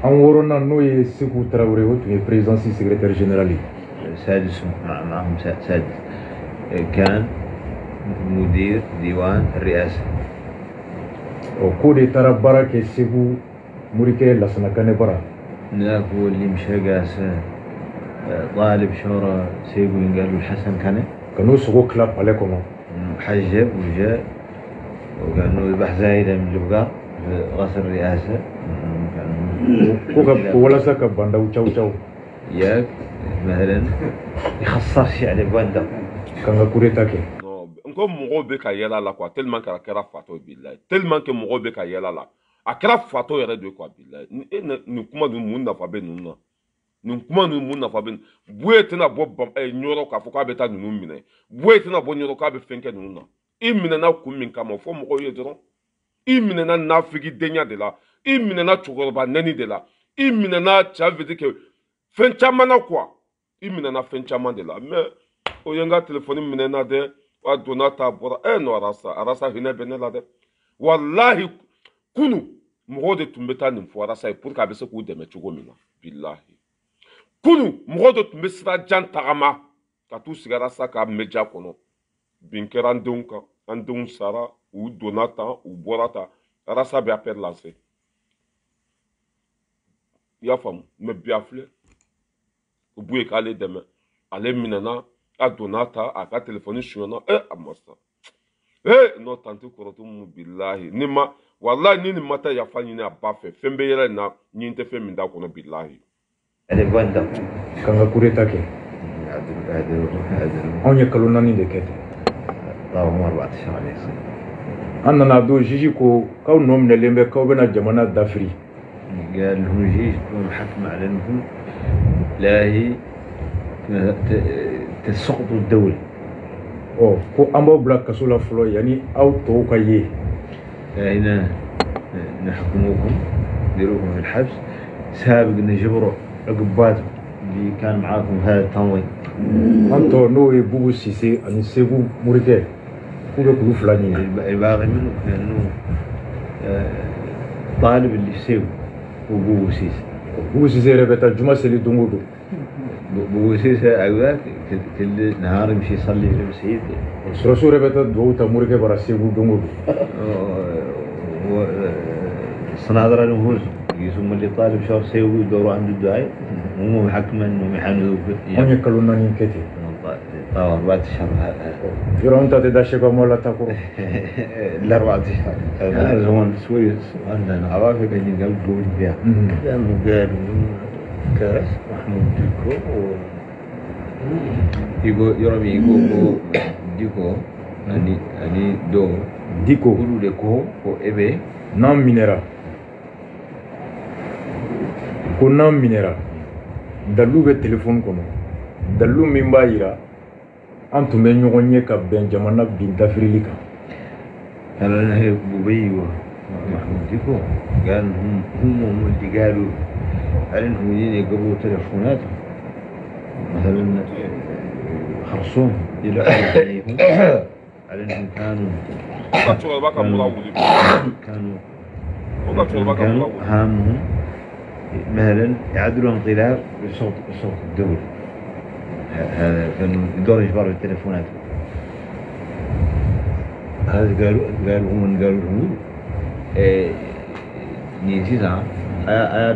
an worona n'o ye Sekou Traoré o tun ye présidence secrétaire général ye سادس معهم سادس كان مدير ديوان الرئاسة k'o de taara baara kɛ Segu Morikɛ Lassana Kanɛ bara هناك هو اللي مشى قاس طالب شورى سيقول قالوا الحسن كان ka n'o sogo tila palais kɔnɔ محجب وجاء وكانوا يذبح زايدة من البقر في غسل الرئاسة ko walasa ka bandaw caw caw ياك مثلا يخسرش على بواندا kan ka coup d'état kɛ non ko mɔgɔw bɛ ka yɛlɛ la quoi tellement que a kɛra fatɔ billahi tellement que mɔgɔw bɛ ka yɛlɛ la a kɛra fatɔ yɛrɛ de quoi billahi nin kuma ninnu mun nafa bɛ ninnu na nin kuma ninnu mun nafa bɛ Buye tɛna bɔ ɲɔrɔ k'a fɔ k'a bɛ taa ninnu minɛ Buye tɛna bɔ ɲɔrɔ k'a bɛ fɛn kɛ ninnu na i minɛna kun min kama fɔ mɔgɔw ye dɔrɔn i minɛna nafigidenya de la i minɛna cɛkɔrɔba nɛni de la i minɛna cɛ veut que fɛn caman na quoi i minɛna fɛn caman de la mais o ye n ka telefɔni minɛna dɛ a donna ta bɔra non arasa hinɛ bɛ ne la dɛ wallahi kunu mɔgɔw de tun bɛ taa nin fɔ arasa ye pour que a bɛ se k'u dɛmɛ cogo min na billahi kunu mɔgɔw de tun bɛ sira jan tagama ka t'u sigi arasa ka média kɔnɔ bin kɛra an denw kan an denw sara u donna tan u bɔra tan arasa bɛ appel lancé i y'a faamu mais bi a filɛ u b'u ye k'ale dɛmɛ ale minɛna a donna ta a ka telefɔni sonyɛna a ma sa n'o tanti kɔrɔtu mu billahi ni ma wallahi ni nin ma taa yafa ɲini a ba fɛ fɛn bɛ yɛlɛ nin na ɲin tɛ fɛn min d'a kɔnɔ billahi على بواندا kan ka coup d'état kɛ anw ye kalo 4 de kɛ ten طاوم 14 عليه an nana don juge ko k'aw nɔ minɛlen bɛ k'aw bɛna jamana dafiri قال لهم جيش محكم على انهم لا هي تسقط الدولة ko an b'aw bila kaso la fɔlɔ yanni aw tɔw ka ye هنا نحكموكم نديروكم في الحبس سابق نجبروا عقوباتكم اللي كان معاكم هذا التنظيم an tɔ n'o ye Bubu Sise ani Sekou Morikɛ k'u bɛ k'olu fila ɲini الباقي منه لانه طالب اللي سيو وبوبو سيسي Bubu Sise yɛrɛ bɛ taa juma seli don o don بوبو سيسي عقبات كل نهار يمشي يصلي في المسجد sɔrɔso yɛrɛ bɛ taa dugawu ta Morikɛ bara Sekou don o don الصنادرة النفوس يسمى اللي طالب شهر سيوي يدوروا عنده الدعاء وهم محكمة انهم يحنوا anw ye kalo 4 kɛ ten طبعا 4 اشهر yɔrɔ anw ta tɛ da Seko la ta kɔrɔ الاربع اشهر هذا زمان سويس عندنا عوافق اللي قبل تقول فيها لانه قالوا كاس محمود ديكو يقول يرمي يقول ديكو اني دو Diko كلوا ديكو وابي n'an minɛra ko n'an minɛra dalilu bɛ telefɔni kɔnɔ dalilu min b'a yira an tun bɛ ɲɔgɔn ye ka bɛn jamana bin dafirili kan أنا هي بوبي ومحمود ديكو قال هم اللي قالوا على انهم يجين يقبلوا تلفوناتهم مثلا خرصوهم يلعبوا عليهم على انهم كانوا هامهم مثلا يعدلوا انقلاب بصوت الدولة هذا كانوا يدوروا يجبروا التلفونات هذا قالوا هم قالوا لهم نيجيزا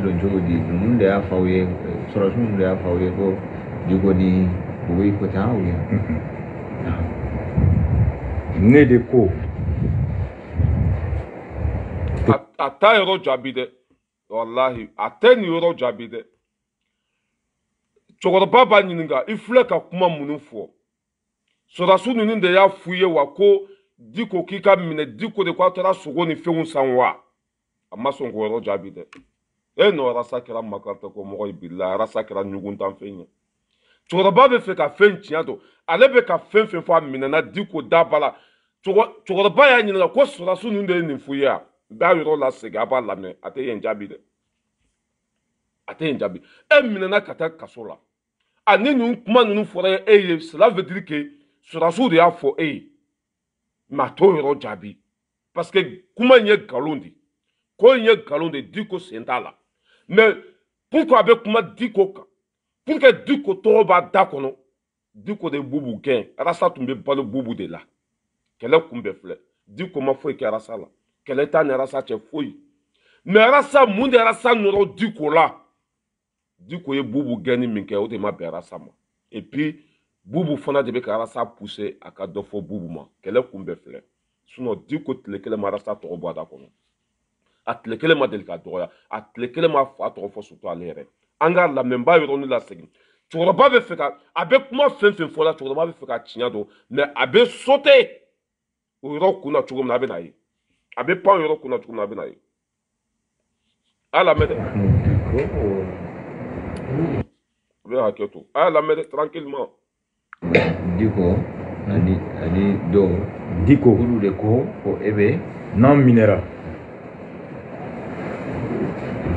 دون جودي نون ده فاوي سراسون نون ده فاوي كو جودي بوي كو تاوي ne de ko a t'a yɔrɔ jaabi dɛ walahi a tɛ nin yɔrɔ jaabi dɛ cɛkɔrɔba b'a ɲininka i filɛ ka kuma minnu fɔ sɔrɔdasiw ninnu de y'a f'u ye wa ko Diko k'i ka minɛ Diko de k'a taara sogo ni fɛnw san wa a ma sɔn k'o yɔrɔ jaabi dɛ nɔ Arasa kɛra makarata ko mɔgɔ ye bilahi Arasa kɛra ɲuguntanfɛn ye cɛkɔrɔba bɛ fɛ ka fɛn tiɲɛ dɔn ale bɛ ka fɛn fɛn fɔ a minɛna Diko daba la cɛkɔrɔba y'a ɲininka ko sɔrɔdasiw ninnu de ye nin f'u ye a b'a yɔrɔ lasegin a b'a lamɛn a tɛ yen jaabi dɛ a tɛ yen jaabi minɛna ka taa kaso la a ni nin kuma ninnu fɔra e ye cela veut dire que sɔrɔdasiw de y'a fɔ e ye mais a t'o yɔrɔ jaabi parce que kuma in ye nkalon de ko in ye nkalon de Diko sen t'a la mais pourquoi a bɛ kuma Diko kan pour que Diko tɔgɔ b'a da kɔnɔ Diko de Bubu gɛn Arasa tun bɛ balo Bubu de la kɛlɛ kun bɛ filɛ Diko ma foyi kɛ Arasa la kɛlɛ t'a ni Arasa cɛ foyi mais Arasa mun de Arasa nɔrɔ Diko la Diko ye Bubu gɛnni min kɛ o de ma bɛn Arasa ma et puis Bubu fana de bɛ ka Arasa pousser a ka dɔ fɔ Bubu ma kɛlɛ kun bɛ filɛ sinon Diko tile kelen ma Arasa tɔgɔ bɔ a da kɔnɔ a tile kelen ma deli ka dɔgɔya a tile kelen ma fa tɔgɔ fɔ surtout ale yɛrɛ an ka lamɛnba yɔrɔnin lasegin cɛkɔrɔba bɛ fɛ ka a bɛ kuma fɛn fɛn fɔ la cɛkɔrɔba bɛ fɛ ka tiɲɛ dɔn mais a bɛ sauter o yɔrɔ kun na cogo min na a bɛ na ye a bɛ pan o yɔrɔ kun na cogo min na a bɛ na ye a y'a lamɛn dɛ a bɛ hakɛ to a y'a lamɛn dɛ tranquillement Diko ani dɔw Diko olu de ko e bɛ n'an minɛra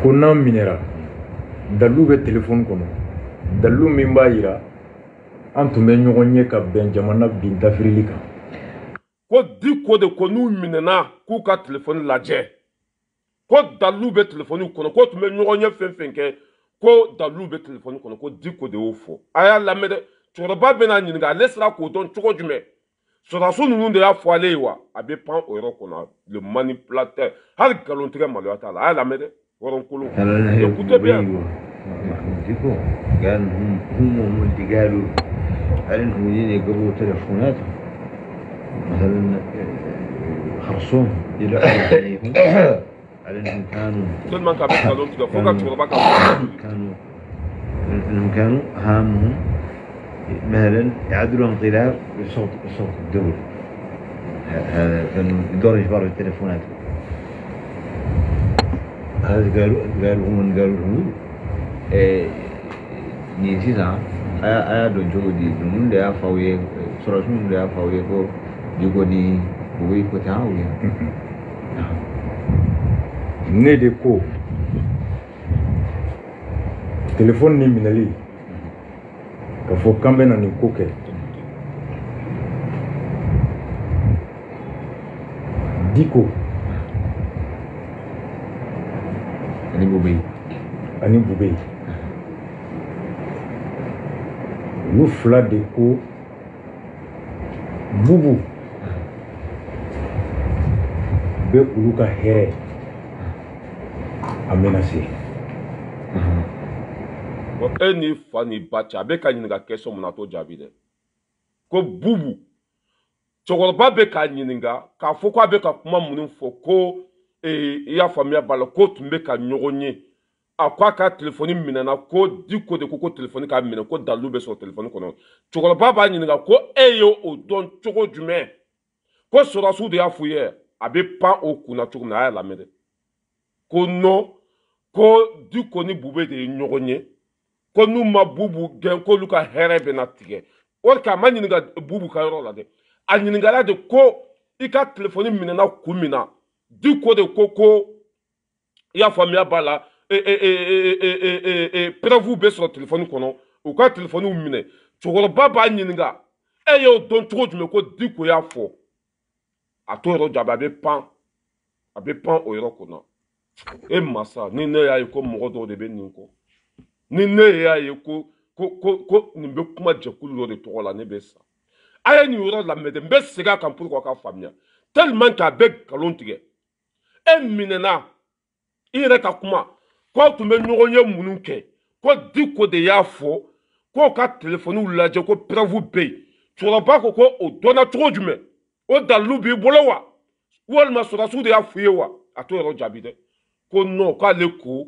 ko n'an minɛra dalilu bɛ telefɔni kɔnɔ dalilu min b'a yira an tun bɛ ɲɔgɔn ye ka bɛn jamana bin dafirili kan ko Diko de ko n'u minɛna k'u ka telefɔni lajɛ ko dalilu bɛ telefɔni kɔnɔ ko tun bɛ ɲɔgɔn ye fɛn fɛn kɛ ko dalilu bɛ telefɔni kɔnɔ ko Diko de y'o fɔ a y'a lamɛn dɛ cɛkɔrɔba bɛna ɲininka ale sera k'o dɔn cogo jumɛn sɔrɔdasiw ninnu de y'a fɔ ale ye wa a bɛ pan o yɔrɔ kɔnɔ le manipulateur hali nkalontigɛ maloya t'a la a y'a lamɛn dɛ wɔrɔnkolo écoutez bien Diko قال هم اللي قالوا على انهم يقبلوا تلفونات مثلا خرصوهم يلعبوا عليهم على انهم كانوا كل ما كان nkalontigɛ fo ka cɛkɔrɔba ka انهم كانوا هامهم مثلا يعدلوا انقلاب بصوت الدولة هذا كانوا يدوروا يجبروا التلفونات هذا قالوا هم قالوا لهم ni sisan a y'a dɔn cogo di ninnu de y'a f'aw ye sɔrɔdasiw ninnu de y'a f'aw ye ko Diko ni Bubu ko tɛ aw ye ne de ko telefɔni ni minɛli ka fɔ k'an bɛ na nin ko kɛ Diko ani Bubu olu fila de ko Bubu bɛ olu ka hɛrɛ a menacé e ni fa ni ba cɛ a bɛ ka ɲininka question mun na a t'o jaabi dɛ ko Bubu cɛkɔrɔba bɛ k'a ɲininka k'a fɔ ko a bɛ ka kuma minnu fɔ ko i y'a faamuya b'a la ko tun bɛ ka ɲɔgɔn ye a ko a ka telefɔni minɛna ko Diko de ko telefɔni k'a minɛ ko dalilu bɛ sɔrɔ telefɔni kɔnɔ cɛkɔrɔba b'a ɲininka ko e ye o dɔn cogo jumɛn ko sɔrɔdasiw de y'a f'u ye a bɛ pan o kun na cogo min na a y'a lamɛn dɛ ko non ko Diko ni Bubu de ye ɲɔgɔn ye ko n'u ma Bubu gɛn k'olu ka hɛrɛ bɛ na tigɛ o de kama a ma ɲininka Bubu ka yɔrɔ la dɛ a ɲininkala de ko i ka telefɔni minɛna kun min na Diko de ko i y'a faamuya b'a la preuve bɛ sɔrɔ telefɔni kɔnɔ u ka telefɔniw minɛ cɛkɔrɔba b'a ɲininka e y'o dɔn cogo jumɛn ko Diko y'a fɔ a t'o yɔrɔ jaabi a bɛ pan o yɔrɔ kunna e masa ni ne y'a ye ko mɔgɔ dɔw de bɛ nin kɔ ni ne y'a ye ko nin bɛ kuma jɛkulu dɔ de tɔgɔ la ne bɛ sa a ye nin yɔrɔ lamɛn dɛ n bɛ segin a kan pour que a ka faamuya tellement que a bɛ nkalon tigɛ e minɛna i yɛrɛ ka kuma k'aw tun bɛ ɲɔgɔn ye minnu kɛ ko Diko de y'a fɔ k'o ka telefɔniw lajɛ ko preuve bɛ yen cɛkɔrɔba ko o dɔnna cogo jumɛn o dalilu b'i bolo wa walima sɔrɔdasiw de y'a f'u ye wa a to yɔrɔ jaabi dɛ ko non k'ale ko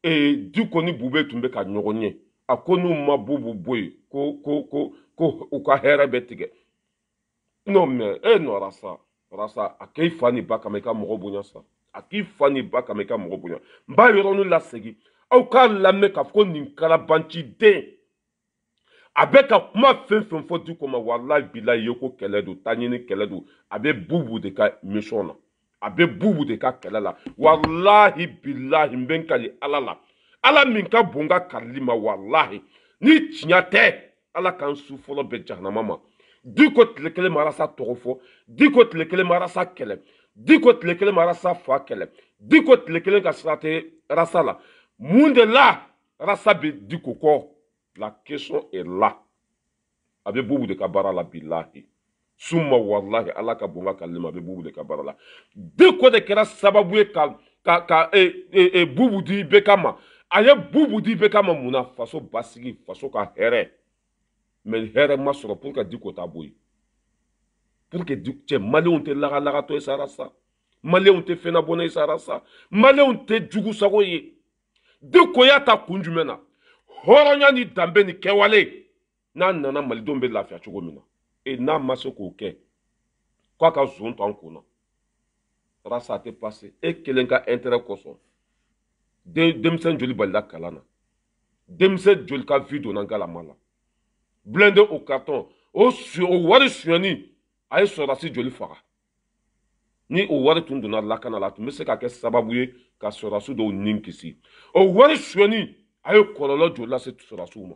Diko ni Bube tun bɛ ka ɲɔgɔn ye a ko n'u ma Bubu bɔ yen ko u ka hɛrɛ bɛ tigɛ non mais nɔra sa a k'i fa ni ba kama i ka mɔgɔ bonya sa a k'i fa ni ba kama i ka mɔgɔ bonya n b'a yɔrɔnin lasegin aw k'a lamɛn k'a fɔ ko nin kalabanci den a bɛ ka kuma fɛn fɛn fɔ Diko ma walahi bilahi ye ko kɛlɛ don taɲini kɛlɛ don a bɛ Bubu de ka mission na a bɛ Bubu de ka kɛlɛ la walahi bilahi n bɛ n kali ala la ala min ka bon ka kalili ma walahi ni tiɲɛ tɛ ala k'an su fɔlɔ bɛ jahanama ma Diko tile kelen ma Arasa tɔgɔ fɔ Diko tile kelen ma Arasa kɛlɛ Diko tile kelen ma Arasa fa kɛlɛ Diko tile kelen ka sira tɛ Arasa la mun de la Arasa bɛ Diko kɔ la question est là a bɛ Bubu de ka baara la bilahi summa wallahi ala ka bon ka kalili ma a bɛ Bubu de ka baara la Diko de kɛra sababu ye ka Bubu di bɛɛ ma a ye Bubu di bɛɛ ma mun na faso basigi faso ka hɛrɛ mais hɛrɛ ma sɔrɔ pour que Diko ta bɔ yen pour que cɛ maliyɛnw tɛ lagalagatɔ ye sa Arasa maliyɛnw tɛ fɛn labɔnɛ ye sa Arasa maliyɛnw tɛ jugu sago ye Diko y'a ta kun jumɛn na hɔrɔnya ni danbe ni kɛwale n'a nana malidenw bɛ lafiya cogo min na n'a ma se k'o kɛ k'a ka zon to an kun na Arasa a tɛ passé kelen ka intérêt kosɔn denmisɛn joli balila kalan na denmisɛn joli ka vie donna galama la blindé au carton o wari suyɛni a ye sɔrɔdasi joli faga ni o wari tun donna lakana la a tun bɛ se ka kɛ sababu ye ka sɔrɔdasi dɔw ni kisi o wari suyɛni a ye kɔlɔlɔ joli lase sɔrɔdasiw ma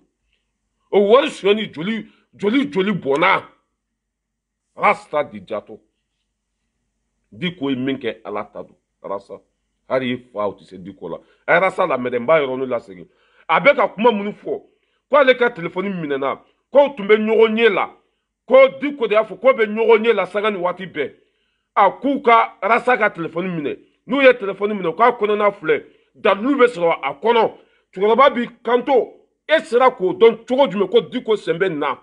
o wari suyɛni joli bɔnna Rasta di jato Diko ye min kɛ ala ta don Arasa hali i fa o tɛ se Diko la a ye Arasa lamɛn n b'a yɔrɔnin lasegin a bɛ ka kuma minnu fɔ k'ale ka telefɔni minɛna k'o tun bɛ ɲɔgɔn ye la ko Diko de y'a fɔ k'o bɛ ɲɔgɔn ye la sanga ni waati bɛɛ k'u ka Arasa ka telefɔni minɛ n'u ye telefɔni minɛ k'a kɔnɔna filɛ dalilu bɛ sɔrɔ a kɔnɔ cɛkɔrɔba b'i kanto e sera k'o dɔn cogo jumɛn ko Diko sen bɛ nin na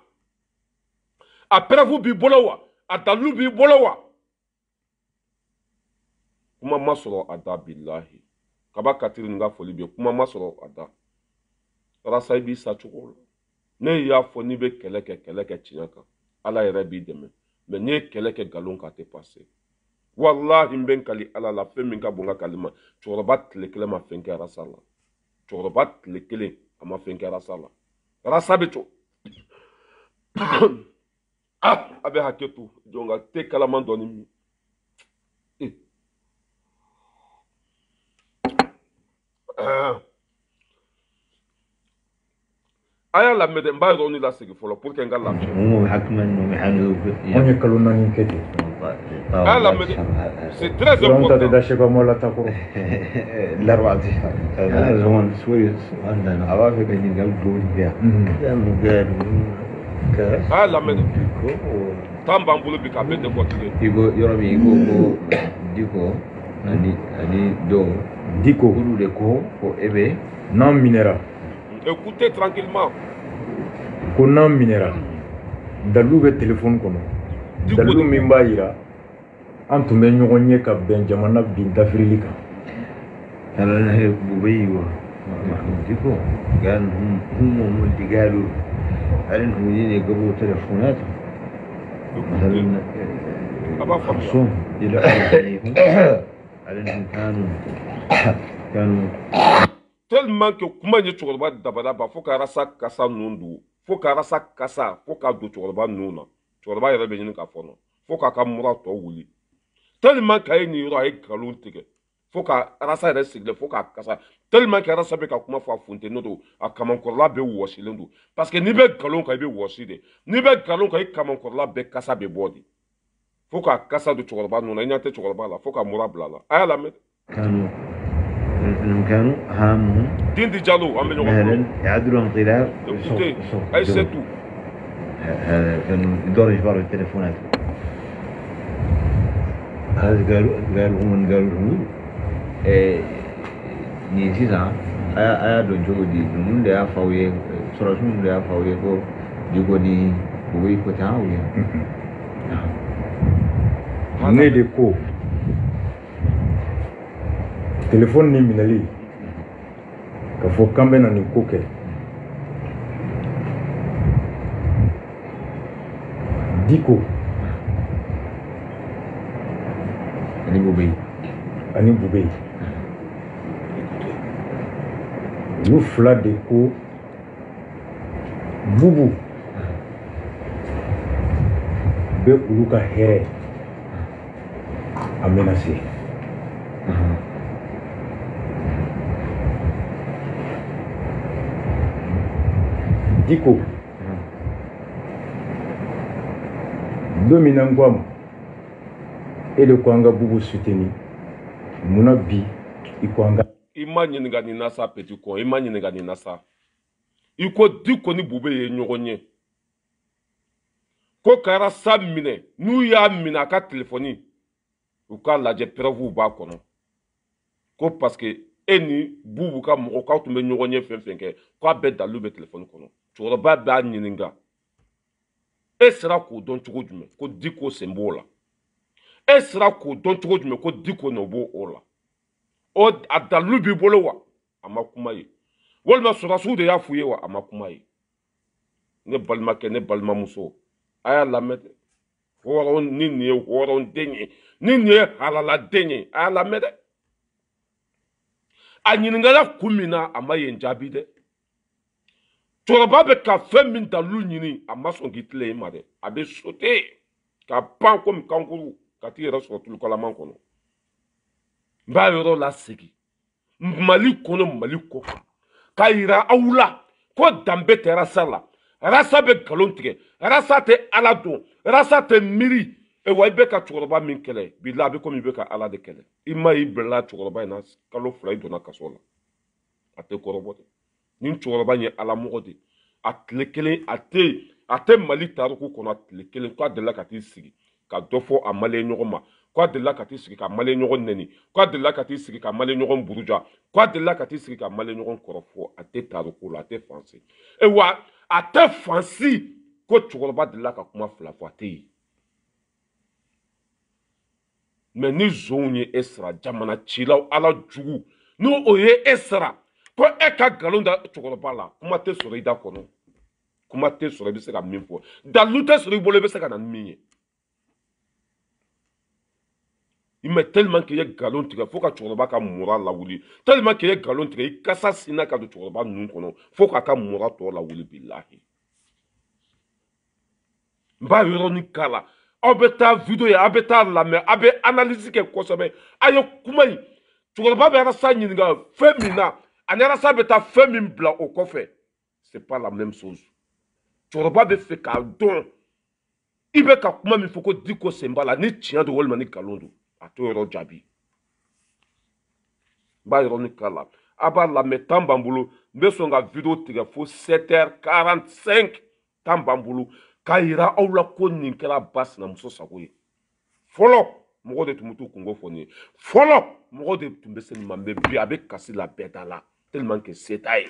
a preuve b'i bolo wa a dalilu b'i bolo wa kuma ma sɔrɔ a da bilahi kaba katiri nin ka foli bɛ kuma ma sɔrɔ a da Arasa i b'i sa cogo la ne y'a fɔ n'i bɛ kɛlɛ kɛ tiɲɛ kan ala yɛrɛ b'i dɛmɛ mais n'i ye kɛlɛ kɛ nkalon kan a tɛ passé wallahi n bɛ n kali ala la fɛn min ka bon ka kali ma cɛkɔrɔba tile kelen ma fɛn kɛ Arasa la cɛkɔrɔba tile kelen a ma fɛn kɛ Arasa la Arasa bɛ co a bɛ hakɛ to jɔn ka te kalaman dɔɔni min a y'a lamɛn dɛ n b'a yɔrɔnin lasegin fɔlɔ pour que n ka lafiya on ye kalo naani kɛ ten a y'a lamɛn dɛ c'est très important ta de da sheba mola ta kɔrɔ الأربعة أنا زمان سويس عندنا عوافق اللي قالوا فيها لأنه قالوا a y'a lamɛn dɛ temps b'an bolo bi k'a bɛɛ décortiquer يقول يرمي يقول Diko ani do Diko olu de ko ebe n'an minɛra écoutez tranquillement ko n'an minɛra dalilu bɛ telefɔni kɔnɔ dalilu min b'a yira an tun bɛ ɲɔgɔn ye ka bɛn jamana bin dafirili kan أنا هي بوبي Diko قال هم اللي قالوا أنهم يجيبوا تلفونات مثلا خصوم يلعبوا عليهم على أنهم كانوا tellement que kuma ye cɛkɔrɔba dabadaba fo ka Arasa kasa ninnu don fo ka Arasa kasa fo ka don cɛkɔrɔba ninnu na cɛkɔrɔba yɛrɛ bɛ ɲini k'a fɔ fo k'a ka mura tɔ wuli tellement que a ye nin yɔrɔ a ye nkalon tigɛ fo ka Arasa yɛrɛ sigilen fo k'a kasa tellement que Arasa bɛ ka kuma fɔ a funteni don a kamankɔrɔla bɛ wɔsilen don parce que n'i bɛ nkalon kan i bɛ wɔsi de n'i bɛ nkalon kan i kamankɔrɔla bɛɛ kasa bɛ bɔ de fo k'a kasa don cɛkɔrɔba ninnu na i ɲɛ tɛ cɛkɔrɔba la fo ka mura bila a la a y'a lamɛn كانوا هامهم Dindi Diallo عم مثلا يعدلوا انقلاب اي سيتو هذا كانوا يدوروا يجبروا التليفونات هذا قالوا هم نيجيزا ايا دون جودي من ده فاويه سورة من ده فاويه كو جودي بوي كو تاويه ne de ko téléphone ni minali ka fo kambe na ni ko kɛ Diko ani Bubey olu fila de ko Bubu bɛ olu ka hɛrɛ a menacé. Diko don min na n ko a ma e de ko an ka Bubu soutenir munna bi i ko an ka i ma ɲininka nin na sa petit con i ma ɲininka nin na sa i ko Diko ni Bube ye ɲɔgɔn ye ko kɛra sa minɛ n'u y'a minɛ a ka telefɔni u k'a lajɛ preuve b'a kɔnɔ ko parce que e ni Bubu ka mɔgɔ k'aw tun bɛ ɲɔgɔn ye fɛn fɛn kɛ k'a bɛɛ dalilu bɛ telefɔni kɔnɔ cɛkɔrɔba b'a ɲininka e sera k'o dɔn cogo jumɛn ko Diko sen b'o la e sera k'o dɔn cogo jumɛn ko Diko nɔ b'o o la o a dalilu b'i bolo wa a ma kuma ye walima sɔrɔsiw de y'a f'u ye wa a ma kuma ye ne balimakɛ ne balimamuso a y'a lamɛn dɛ hɔrɔn ni nin ye hɔrɔn den ye ni nin ye halala den ye a y'a lamɛn dɛ a ɲininkala kun min na a ma yen jaabi dɛ cɛkɔrɔba bɛ ka fɛn min dalilu ɲini a ma sɔn k'i tilen i ma dɛ a bɛ sote ka pan komi kankuru ka t'i yɛrɛ sɔrɔ tulukalaman kɔnɔ n b'a yɔrɔ lasegin Mali kɔnɔ Mali kɔ kan k'a yira aw la ko danbe tɛ rasa la rasa bɛ nkalon tigɛ rasa tɛ ala dɔn rasa tɛ miiri wa i bɛ ka cɛkɔrɔba min kɛlɛ bilahi a bɛ komi i bɛ ka ala de kɛlɛ i ma y'i bilala cɛkɔrɔba in na kalo 2 i donna kaso la a tɛ kɔrɔbɔ dɛ nin cɛkɔrɔba in ye ala mɔgɔ de a tile kelen a tɛ Mali tariku kɔnɔ a tile kelen k'a delila ka t'i sigi ka dɔ fɔ a maliyɛn ɲɔgɔn ma k'a delila ka t'i sigi ka maliyɛn ɲɔgɔn nɛni k'a delila ka t'i sigi ka maliyɛn ɲɔgɔn buruja k'a delila ka t'i sigi ka maliyɛn ɲɔgɔn kɔrɔfɔ a tɛ tariku la a tɛ fansi wa a tɛ fansi ko cɛkɔrɔba delila ka kuma fila fɔ a tɛ yen mais ni zonw ye e sara jamana cilaw ala jugu n'o o ye e sara ko e ka nkalon da cɛkɔrɔba la kuma tɛ sɔrɔ i da kɔnɔ kuma tɛ sɔrɔ i bɛ se ka min fɔ dalilu tɛ sɔrɔ i bolo i bɛ se ka na ni min ye mais tellement que ye nkalon tigɛ fo ka cɛkɔrɔba ka mura lawuli tellement que ye nkalon tigɛ i kasa sinna ka don cɛkɔrɔba ninnu kɔnɔ fo k'a ka mura tɔ lawuli bilahi n b'a yɔrɔnin k'a la aw bɛ taa video ye aw bɛ taa lamɛn aw bɛ analyse kɛ kosɛbɛ a ye kuma in cɛkɔrɔba bɛ arasa ɲininka fɛn min na ani arasa bɛ taa fɛn min bila o kɔfɛ c'est pas la même chose cɛkɔrɔba bɛ fɛ k'a dɔn i bɛ ka kuma min fɔ ko Diko sen b'a la ni tiɲɛ don walima ni nkalon don a t'o yɔrɔ jaabi n b'a yɔrɔnin k'a la a b'a lamɛn temps b'an bolo n bɛ sɔn ka video tigɛ fo 7h45 temps b'an bolo k'a yira aw la ko nin kɛra ba sinamuso sago ye fɔlɔ mɔgɔ de tun bɛ t'u kungo fɔ nin ye fɔlɔ mɔgɔ de tun bɛ se nin ma mais bi a bɛ kasi la bɛɛ da la tellement que se t'a ye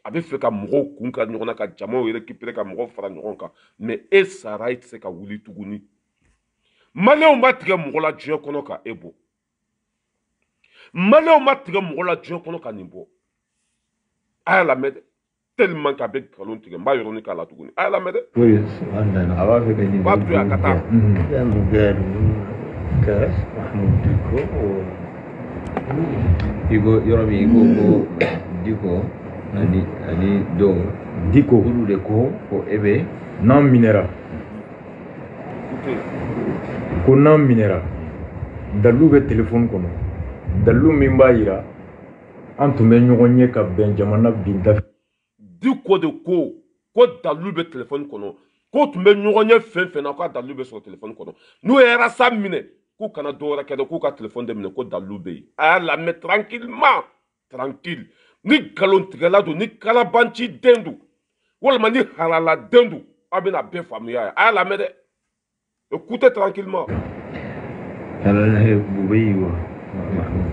a bɛ fɛ ka mɔgɔw kun ka ɲɔgɔn na ka jamaw récupérer ka mɔgɔw fara ɲɔgɔn kan mais e sara i tɛ se ka wuli tuguni maliyɛnw ma tigɛ mɔgɔ la diɲɛ kɔnɔ ka e bɔ maliyɛnw ma tigɛ mɔgɔ la diɲɛ kɔnɔ ka nin bɔ a y'a lamɛn dɛ tellement que a bɛ nkalon tigɛ n b'a yɔrɔnin k'a la tuguni a y'a lamɛn dɛ. oui a b'a fɛ ka ɲininka. b'a to yan ka taa. Diko yɔrɔ min i ko ko Diko ani dɔw. Diko olu de ko e bɛ. n'an minɛra ko n'an minɛra dalilu bɛ telefɔni kɔnɔ dalilu min b'a yira an tun bɛ ɲɔgɔn ye ka bɛn jamana bin da. Diko de ko dalilu bɛ telefɔni kɔnɔ k'o tun bɛ ɲɔgɔn ye fɛn fɛn na k'a dalilu bɛ sɔrɔ telefɔni kɔnɔ n'u ye rasa minɛ k'u kana dɔwɛrɛ kɛ dɛ k'u ka telefɔni de minɛ ko dalilu bɛ yen a y'a lamɛn tranquillement tranquille ni nkalontigɛla don ni kalabanci den don walima ni halala den don aw bɛna bɛɛ faamuya ye a y'a lamɛn dɛ écoutez tranquillement. halala Bubey wa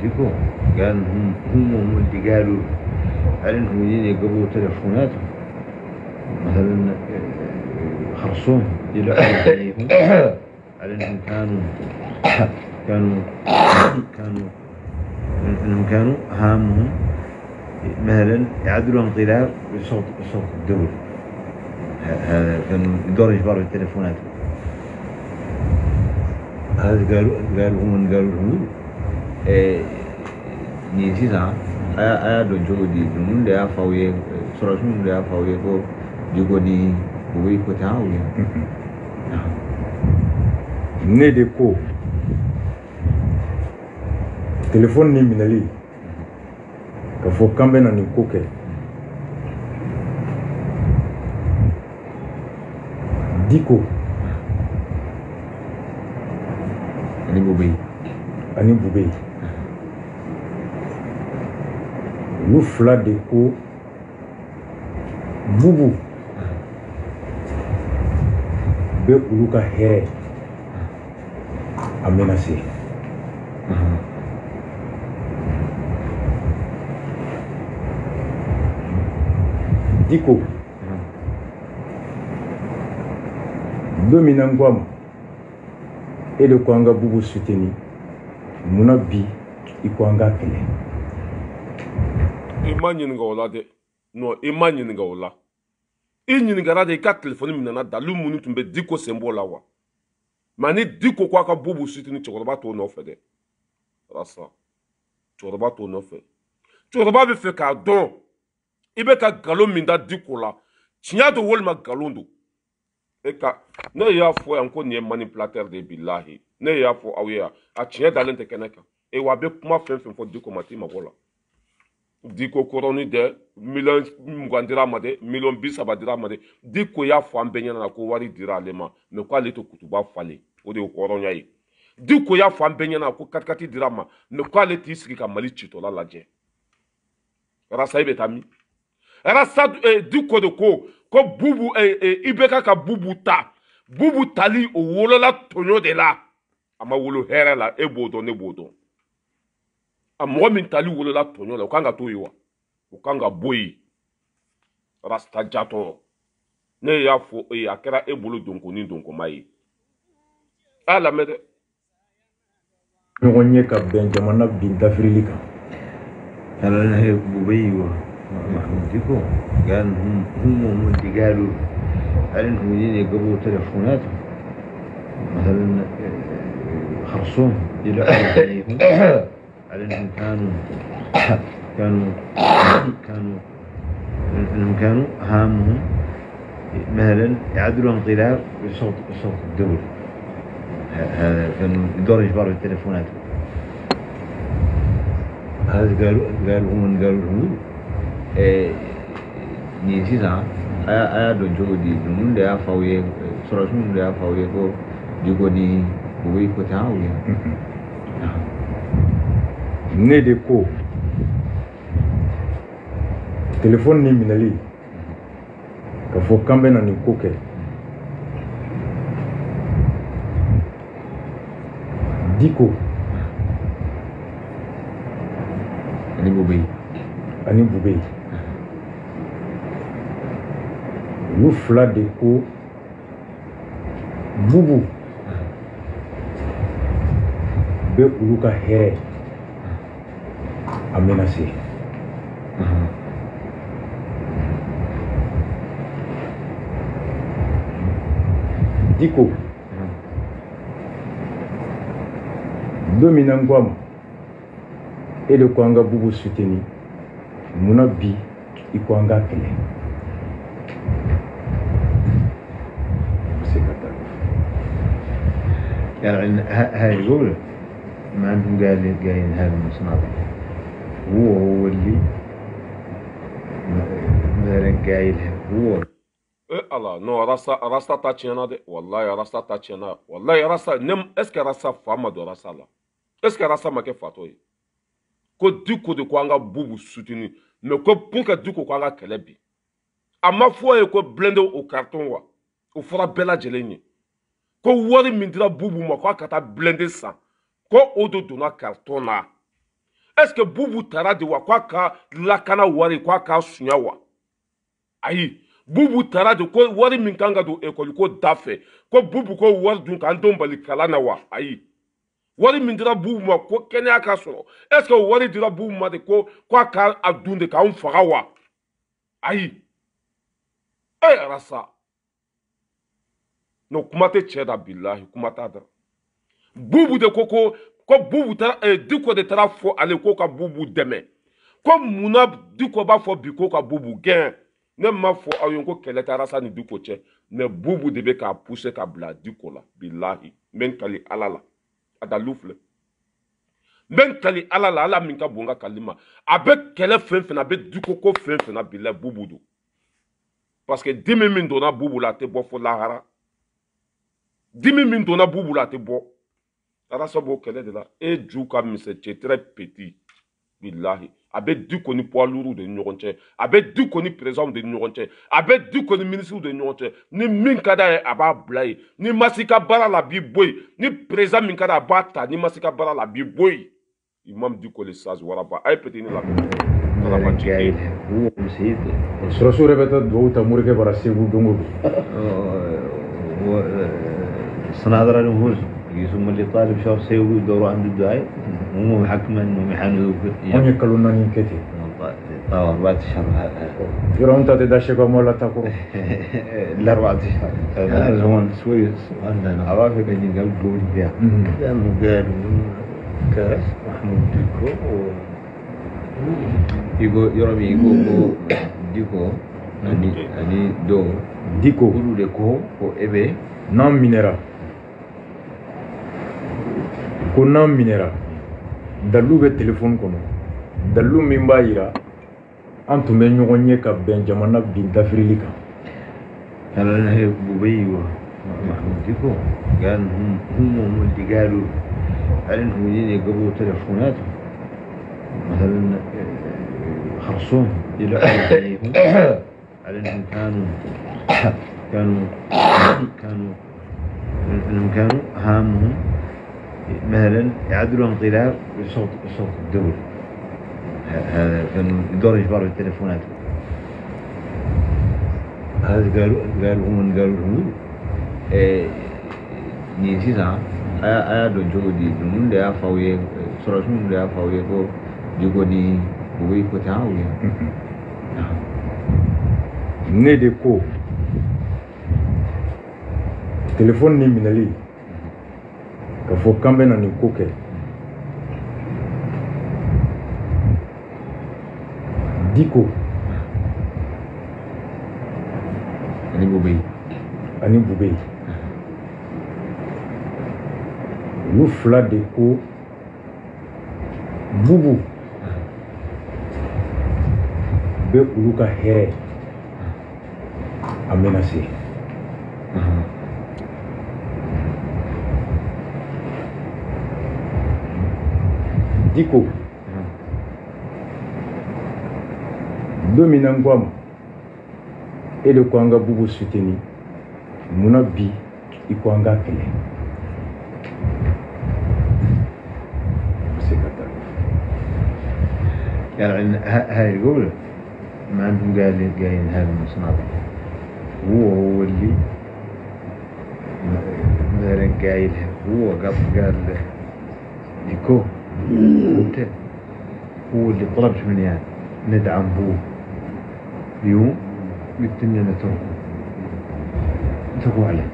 Diko قال هم اللي قالوا على انهم يجيبوا تليفونات مثلا خرصوم الى عليهم على انهم كانوا انهم كانوا هامهم مثلا يعدلوا انقلاب بصوت الدولة. هذا كانوا يدور يجبروا التليفونات. هذا قالوا هم قالوا لهم نيجينا دو جودي من ده فاوي سرعة من ده فاوي كو جودي بوي كتاوي. ne de ko téléphone ni minali ka fo kambe na ni ko kɛ diko ani bube olu fila de ko bubu bɛ olu ka hɛrɛ a menacé. Diko dominant quoi et de quoi nga bubu soutenir muna bi ikwanga kele imagine nga wala de no imagine nga wala inyini nga de ka téléphone minana dalu munu tumbe diko sembo la wa mani diko kwa ka bubu soutenir chokoroba to no fe de rasa chokoroba to no fe chokoroba be fe ka don ibe ka galo minda diko la tinya do wol ma galondo e ka ne ya fo yanko ni manipulateur de billahi ne ya fo awiya a tinya dalente keneka e wa be kuma fen fo diko mati ma wala diko koroni de million mugandira made million bisaba dira made diko ya fo ambenya na ko wari dira lema me ko ale to kutuba fale o de koronya yi diko ya fo ambenya na ko katkati dira ma me ko ale ti sigi ka mali chito la laje rasa ibe tami rasa diko de ko bubu ibeka ka bubu tali o wolo la tonyo de la ama wolo here la ebodo ne bodo amo min tali wolo la tonyo la ukanga to yiwa ukanga boyi rasta jato ne ya fo akera ebolo donko ni donko mai ala mede ɲɔgɔn ye ka bɛn jamana bin dafirili kan على أنه بوبي ومحمودكو قال هم اللي قالوا على أنهم يجين يقبلوا تلفوناتهم مثلا خرصوم يلعبوا عليهم على أنهم كانوا هامهم مثلا يعدلوا انقلاب بصوت الدولة. هذا كانوا يدور يجبروا التلفوناتهم. هذا قالوا هم قالوا لهم نيجينا دو جودي من ده فاوي سرعة من ده فاوي كو جودي بوي كتاوي. ne de ko téléphone ni minali ka fo kambe na ni ko kɛ diko ani bube olu fila de ko bubu bɛ olu ka hɛrɛ a menacé. Diko dominant quoi et de quoi nga bubu soutenir muna bi ikwanga kele يعني هاي يقول ما عندهم قايل هذا المصنع هو اللي مثلا قايل هو Allah no rasta ta tiana de wallahi rasta ta tiana wallahi rasta nem est-ce que rasta fama do rasta la est-ce que rasta make fatoyi ko diko de kwanga bubu soutenu mais ko pour que diko kwanga kelebi ama fo e ko blende au carton wa o fora bela jelenye ko wori mindira bubu ma ko kata blende sa ko odo dona carton na est-ce que bubu tara de wa kwa ka lakana wari kwa ka sunya wa ayi bubu tara de ko wari min kanga do école ko dafe ko bubu ko wari dun kan don bali kala na wa ayi wari min dira bubu ma ko kɛnɛya ka sɔrɔ est ce que wari dira bubu ma de ko a ka a dun de k'anw faga wa ayi arasa no kuma tɛ cɛ da bilahi kuma t'a da bubu de ko bubu taara Diko de taara fɔ ale ko ka bubu dɛmɛ ko munna Diko b'a fɔ bi ko ka bubu gɛn ne m'a fɔ aw ye ko kɛlɛ tɛ Arasa ni Diko cɛ mais bubu de bɛ k'a pousser ka bila Diko la bilahi n bɛ n kali ala la a dalu filɛ n bɛ n kali ala la ala min ka bon n ka kali ma a bɛ kɛlɛ fɛn fɛn na a bɛ Diko ko fɛn fɛn na bilahi bubu don parce que dimi min donna bubu la a tɛ bɔ fo lahara dimi min donna bubu la a tɛ bɔ Arasa b'o kɛlɛ de la ju ka misɛn c'est très petit bilahi a bɛ Diko ni poids lourds de ɲɔgɔn cɛ a bɛ Diko ni présidents de ɲɔgɔn cɛ a bɛ Diko ni ministres de ɲɔgɔn cɛ ni min ka d'a ye a b'a bila yen ni ma se i ka baara la a b'i bɔ yen ni président min ka d'a ye a b'a ta ni ma se i ka baara la a b'i bɔ yen Imam Diko le sage waraba a ye petit ni lamɛn sɔrɔso yɛrɛ bɛ taa dugawu ta Morikɛ bara Segu don o don صنادر النفوس يسمى اللي طالب شهر سيوي يدوروا عند الدعاء مو محكما انهم يحانوا هم يكلونا نينكتي طبعا بعد الشهر يرى انت تداشك ولا تاكل الاربعة اشهر هذا زمان سويس انا عوافق اللي قبل فيها لانه قالوا كاس محمود ديكو يقول يرمي يقول ديكو يعني Diko كله ديكو وابي n'an minɛra ko n'an minɛra dalilu bɛ telefɔni kɔnɔ dalilu min b'a yira an tun bɛ ɲɔgɔn ye ka bɛn jamana bin dafirili kan. أنا هي بوبي ومحمود ديكو قال هم اللي قالوا على انهم يجين يقبلوا تلفوناتهم مثلا خرصوم يلعبوا عليهم على انهم كانوا هامهم مثلا يعدلوا انقلاب بصوت الدولة هذا كانوا يدور يجبروا التلفونات هذا قالوا هم قالوا نيجيزا دو جودي دون ده فاوي سراسون ده فاوي كو جودي بوي كو تاوي ne de ko telefɔni ni minɛli ka fɔ k'an bɛ na nin ko kɛ Diko ani Bubey olu fila de ko bubu bɛ olu ka hɛrɛ a menacé. Diko don min na n ko a ma e de ko an ka bubu soutenir munna bi i ko an ka kɛlɛ يعني هاي يقول ما عندهم قايلين هذا المصنع هو اللي مثلا قايل هو قال ديكو انت هو اللي طلبت مني يعني ندعم بوه اليوم قلت اننا نتركوا عليه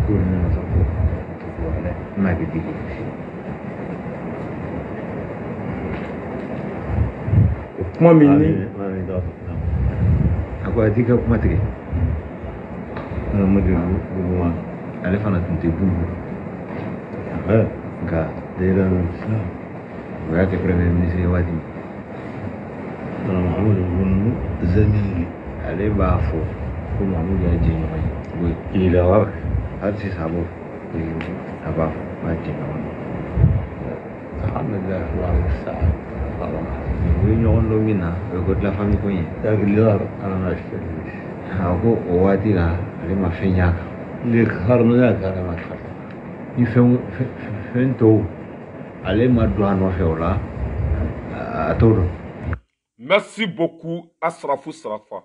يقول اننا نتركوا عليه ما قد يقول شيء kuma min ni akwai dika kuma take na mudu ruwa alifana tunte bubu ga dira ga ta premier ministre wadi na Mahmoud bunu zamili ale ba fo ko Mahmoud ya je no go ila wa har si sabo aba ma je no alhamdulillah wa sa'a وينون له منها يقول لا فامي كوين لكن اللي ظهر انا ما اشتري هاكو وادي لا لما فينياك اللي خرناك انا ما تخرج يفهم فهمتوا على ما دوان وفيولا اتور Merci beaucoup Asrafou Sarafa.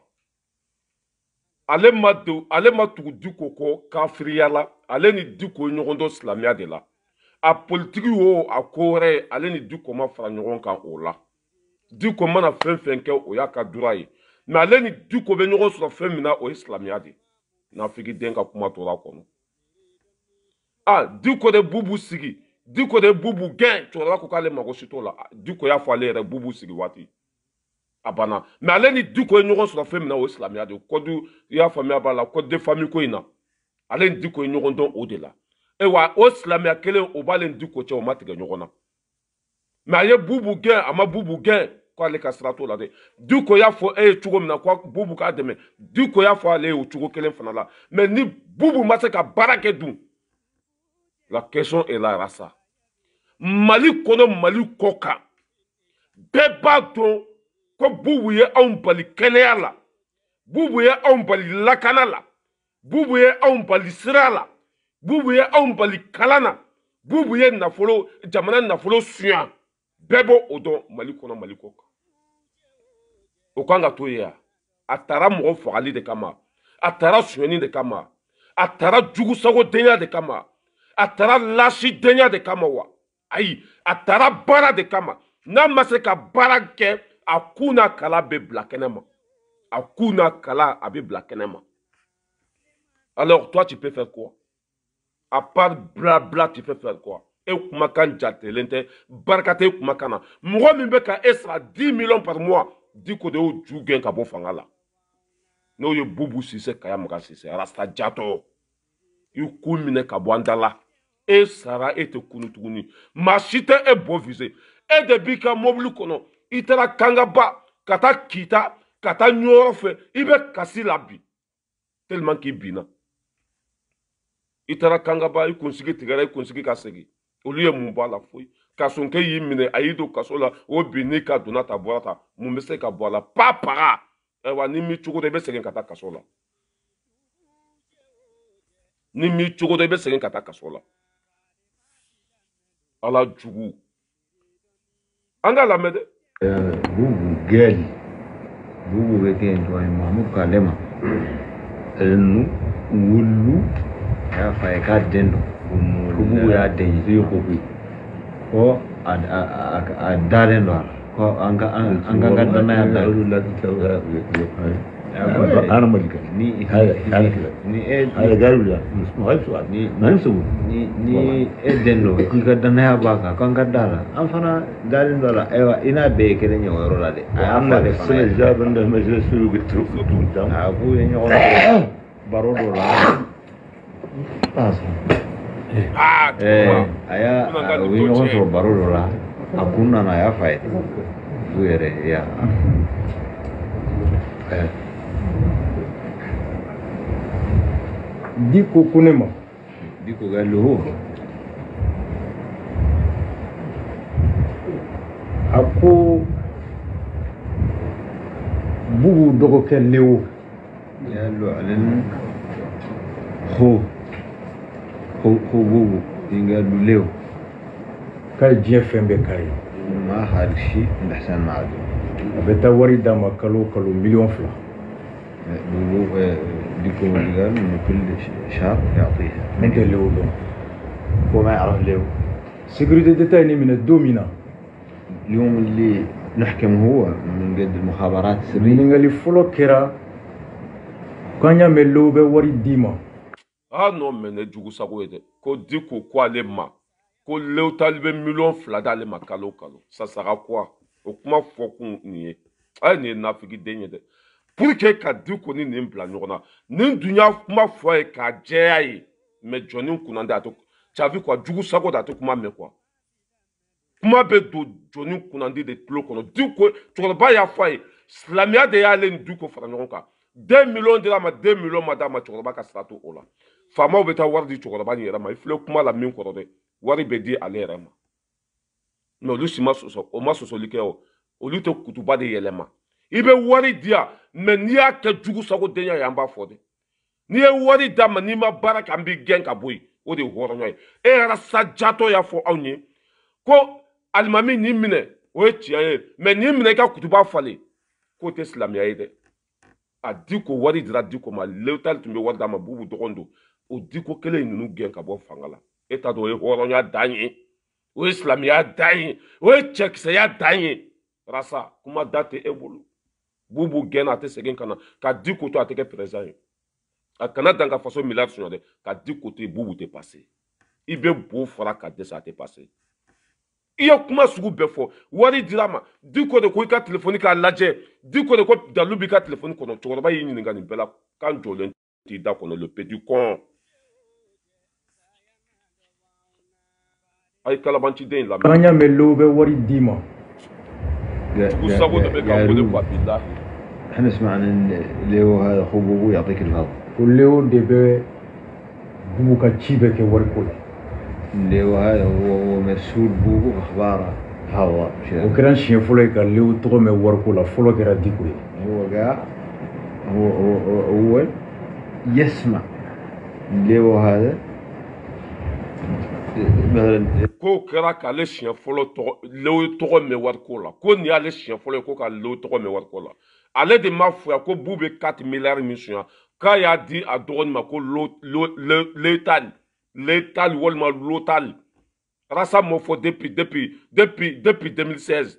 Ale ma tugu Diko ko kafiriya la ale ni Diko ɲɔgɔn dɔ silamɛya de la a politique o a kore ale ni Diko ma fara ɲɔgɔn kan o la Diko mana fɛn fɛn kɛ o y'a ka dura ye mais ale ni Diko bɛ ɲɔgɔn sɔrɔ fɛn min na o ye silamɛya de n'afiki den ka kuma tora kɔnɔ Diko de bubu sigi Diko de bubu gɛn cɛkɔrɔba ko k'ale mago si t'o la Diko y'a fɔ ale yɛrɛ bubu sigi waati a banna mais ale ni Diko ye ɲɔgɔn sɔrɔ fɛn min na o ye silamɛya de kɔdu i y'a faamuya b'a la code de famille ko in na ale ni Diko ye ɲɔgɔn dɔn o de la wa o silamɛya kelen o b'ale ni Diko cɛ o ma tigɛ ɲɔgɔn na mais a ye bubu gɛn a ma bubu gɛn k'ale ka sira t'o la dɛ Diko y'a fɔ e ye cogo min na ko bubu k'a dɛmɛ Diko y'a fɔ ale ye o cogo kelen fana la mais ni bubu ma se ka baara kɛ dun la question est là ça Mali kɔnɔ Mali kɔ kan bɛɛ b'a dɔn ko bubu ye anw bali kɛnɛya la bubu ye anw bali lakana la bubu ye anw bali sira la bubu ye anw bali kalan na bubu ye nafolo jamana nafolo suɲa bɛɛ b'o o dɔn Mali kɔnɔ Mali kɔ kan o kan ka to yen a taara mɔgɔ fagali de kama a taara suɲɛni de kama a taara jugusagodenya de kama a taara lasidenya de kama wa ayi a taara baara de kama n'a ma se ka baara kɛ a kun n'a kala bɛ bila kɛnɛ ma a kun n'a kala a bɛ bila kɛnɛ ma alors toi tu peux faire quoi à part blabla tu peux faire quoi e kumakan jatelen tɛ barika tɛ e kumakan na mɔgɔ min bɛ ka e sara 10 millions par mois Diko de y'o ju gɛn ka bɔ fanga la n'o ye Bubu Sise Kaya Maga Sise Rasta Jato i k'u minɛ ka bɔ an da la e sara e tɛ kunu tuguni maa si tɛ e bɔ vise e de b'i ka mobili kɔnɔ i taara Kangaba ka taa Kita ka taa Ɲɔrɔ fɛ i bɛ kasi la bi tellement k'i binna i taara Kangaba i kunsigi tigɛra i kunsigi ka segin olu ye mun b'a la foyi Kasonkɛ y'i minɛ a y'i don kaso la o binni ka donna ta bɔra ta mun bɛ se ka bɔ a la pa paga ayiwa ni mi cogo dɔ i bɛ segin ka taa kaso la ni mi cogo dɔ i bɛ segin ka taa kaso la ala jugu an ka lamɛn dɛ bubu gɛɛli bubu bɛ kɛ yen tɔgɔ ye Mahamudu Kalema nu wulu a y'a fɔ a ye k'a den don ko bubu y'a den ye ko a dalen don a la ko an ka danaya da ni e den don k'i ka danaya b'a kan k'an ka da la an fana dalen don a la ayiwa i n'a bɛɛ ye kelen ye o yɔrɔ la dɛ a y'a fɔ ale fana ye a k'u ye ɲɔgɔn sɔrɔ baro dɔ la a y'a u ye ɲɔgɔn sɔrɔ baro dɔ la a kun nana a y'a fa ye u yɛrɛ ya Diko ko ne ma Diko ka loho a ko bubu dɔgɔkɛ Leo ya lo ale ho bubu inga Leo k'a ye diɲɛ fɛn bɛɛ k'a ye ma harisi ndasan ma do a bɛ taa wari d'a ma kalo kalo $2 bubu Diko قال من كل شهر يعطيها انت اللي هو هو ما يعرف ليه سيكوريتي ديتاي من الدومينا اليوم اللي نحكم هو من قد المخابرات السرية من اللي فلو كرا كان يعمل له بوري ديما non mais ne jugu sago yede ko Diko ko ale ma ko Leo talibé $2 millions d'ale ma kalo ça sera quoi o kuma fɔ kun ni ay ni nafiki denye de pour que ka Diko ni nin bila ɲɔgɔn na nin dunya kuma fɔ ye ka jɛya ye mais jɔni kunna de ato chavi quoi jugu sago da to kuma mɛ quoi kuma bɛ do jɔni kunna de tulo kɔnɔ Diko cɛkɔrɔba y'a fɔ ye silamɛya de y'ale ni Diko fara ɲɔgɔn kan 2 millions dira ma 2 millions ma d'a ma cɛkɔrɔba ka sira to o la faamaw bɛ taa wari di cɛkɔrɔba ni yɛrɛ ma i filɛ kuma la min kɔrɔ dɛ wari bɛ di ale yɛrɛ ma mais olu si ma sɔsɔ o ma sɔsɔli kɛ o olu tɛ kutuba de yɛlɛma i bɛ wari di yan mais n'i y'a kɛ jugu sagodenya ye an b'a fɔ dɛ n'i ye wari d'a ma n'i ma baara kɛ an b'i gɛn ka bɔ yen o de ye hɔrɔnya ye e yɛrɛ sa jatɔ y'a fɔ anw ye ko alimami n'i minɛ o ye tiɲɛ ye mais n'i minɛ i ka kutuba falen k'o tɛ silamɛya ye dɛ a Diko wari dira Diko ma Leo tali tun bɛ wari d'a ma bubu dɔgɔnin don o Diko kelen ninnu gɛn ka bɔ fanga la État do horonya danye. O islamia danye. O tchekseya danye. Rasa kuma date ebulu. Bubu gena te segen kana ka di koto ateke présent. A kana danga façon milliard sunade ka di koto bubu te passé. Ibe bo fara ka desa te passé. Iya kuma sugu bɛɛ fɔ wari dira ma di ko de ko i ka telefoni k'a lajɛ di ko de ko dalu b'i ka telefoni kɔnɔ cɛkɔrɔba y'i ɲininka nin bɛɛ la kan jɔlen t'i da kɔnɔ le petit con a ye kalabantiden lamɛn. an y'a mɛn lew bɛ wari d'i ma. u sago de bɛ ka wele quoi bilahi. احنا سمعنا ان ليو هذا اخو بوبو يعطيك الفضل. ko lew de bɛ bubu ka ci bɛ kɛ wari ko la. ليو هذا هو مرسول بوبو اخباره هذا o kɛra siɲɛ fɔlɔ ye ka lew tɔgɔ mɛn wari ko la fɔlɔ kɛra diko ye. هو قاع هو اول يسمع ليو هذا مثلا ko kɛra k'ale siɲɛ fɔlɔ lew tɔgɔ mɛn wari ko la ko nin y'ale siɲɛ fɔlɔ ye ko ka lew tɔgɔ mɛn wari ko la ale de ma fɔ yan ko bu bɛ 4 milliards min suɲɛ k'a y'a di a dɔgɔnin ma ko létal walima lotal rasa m'o fɔ depuis 2016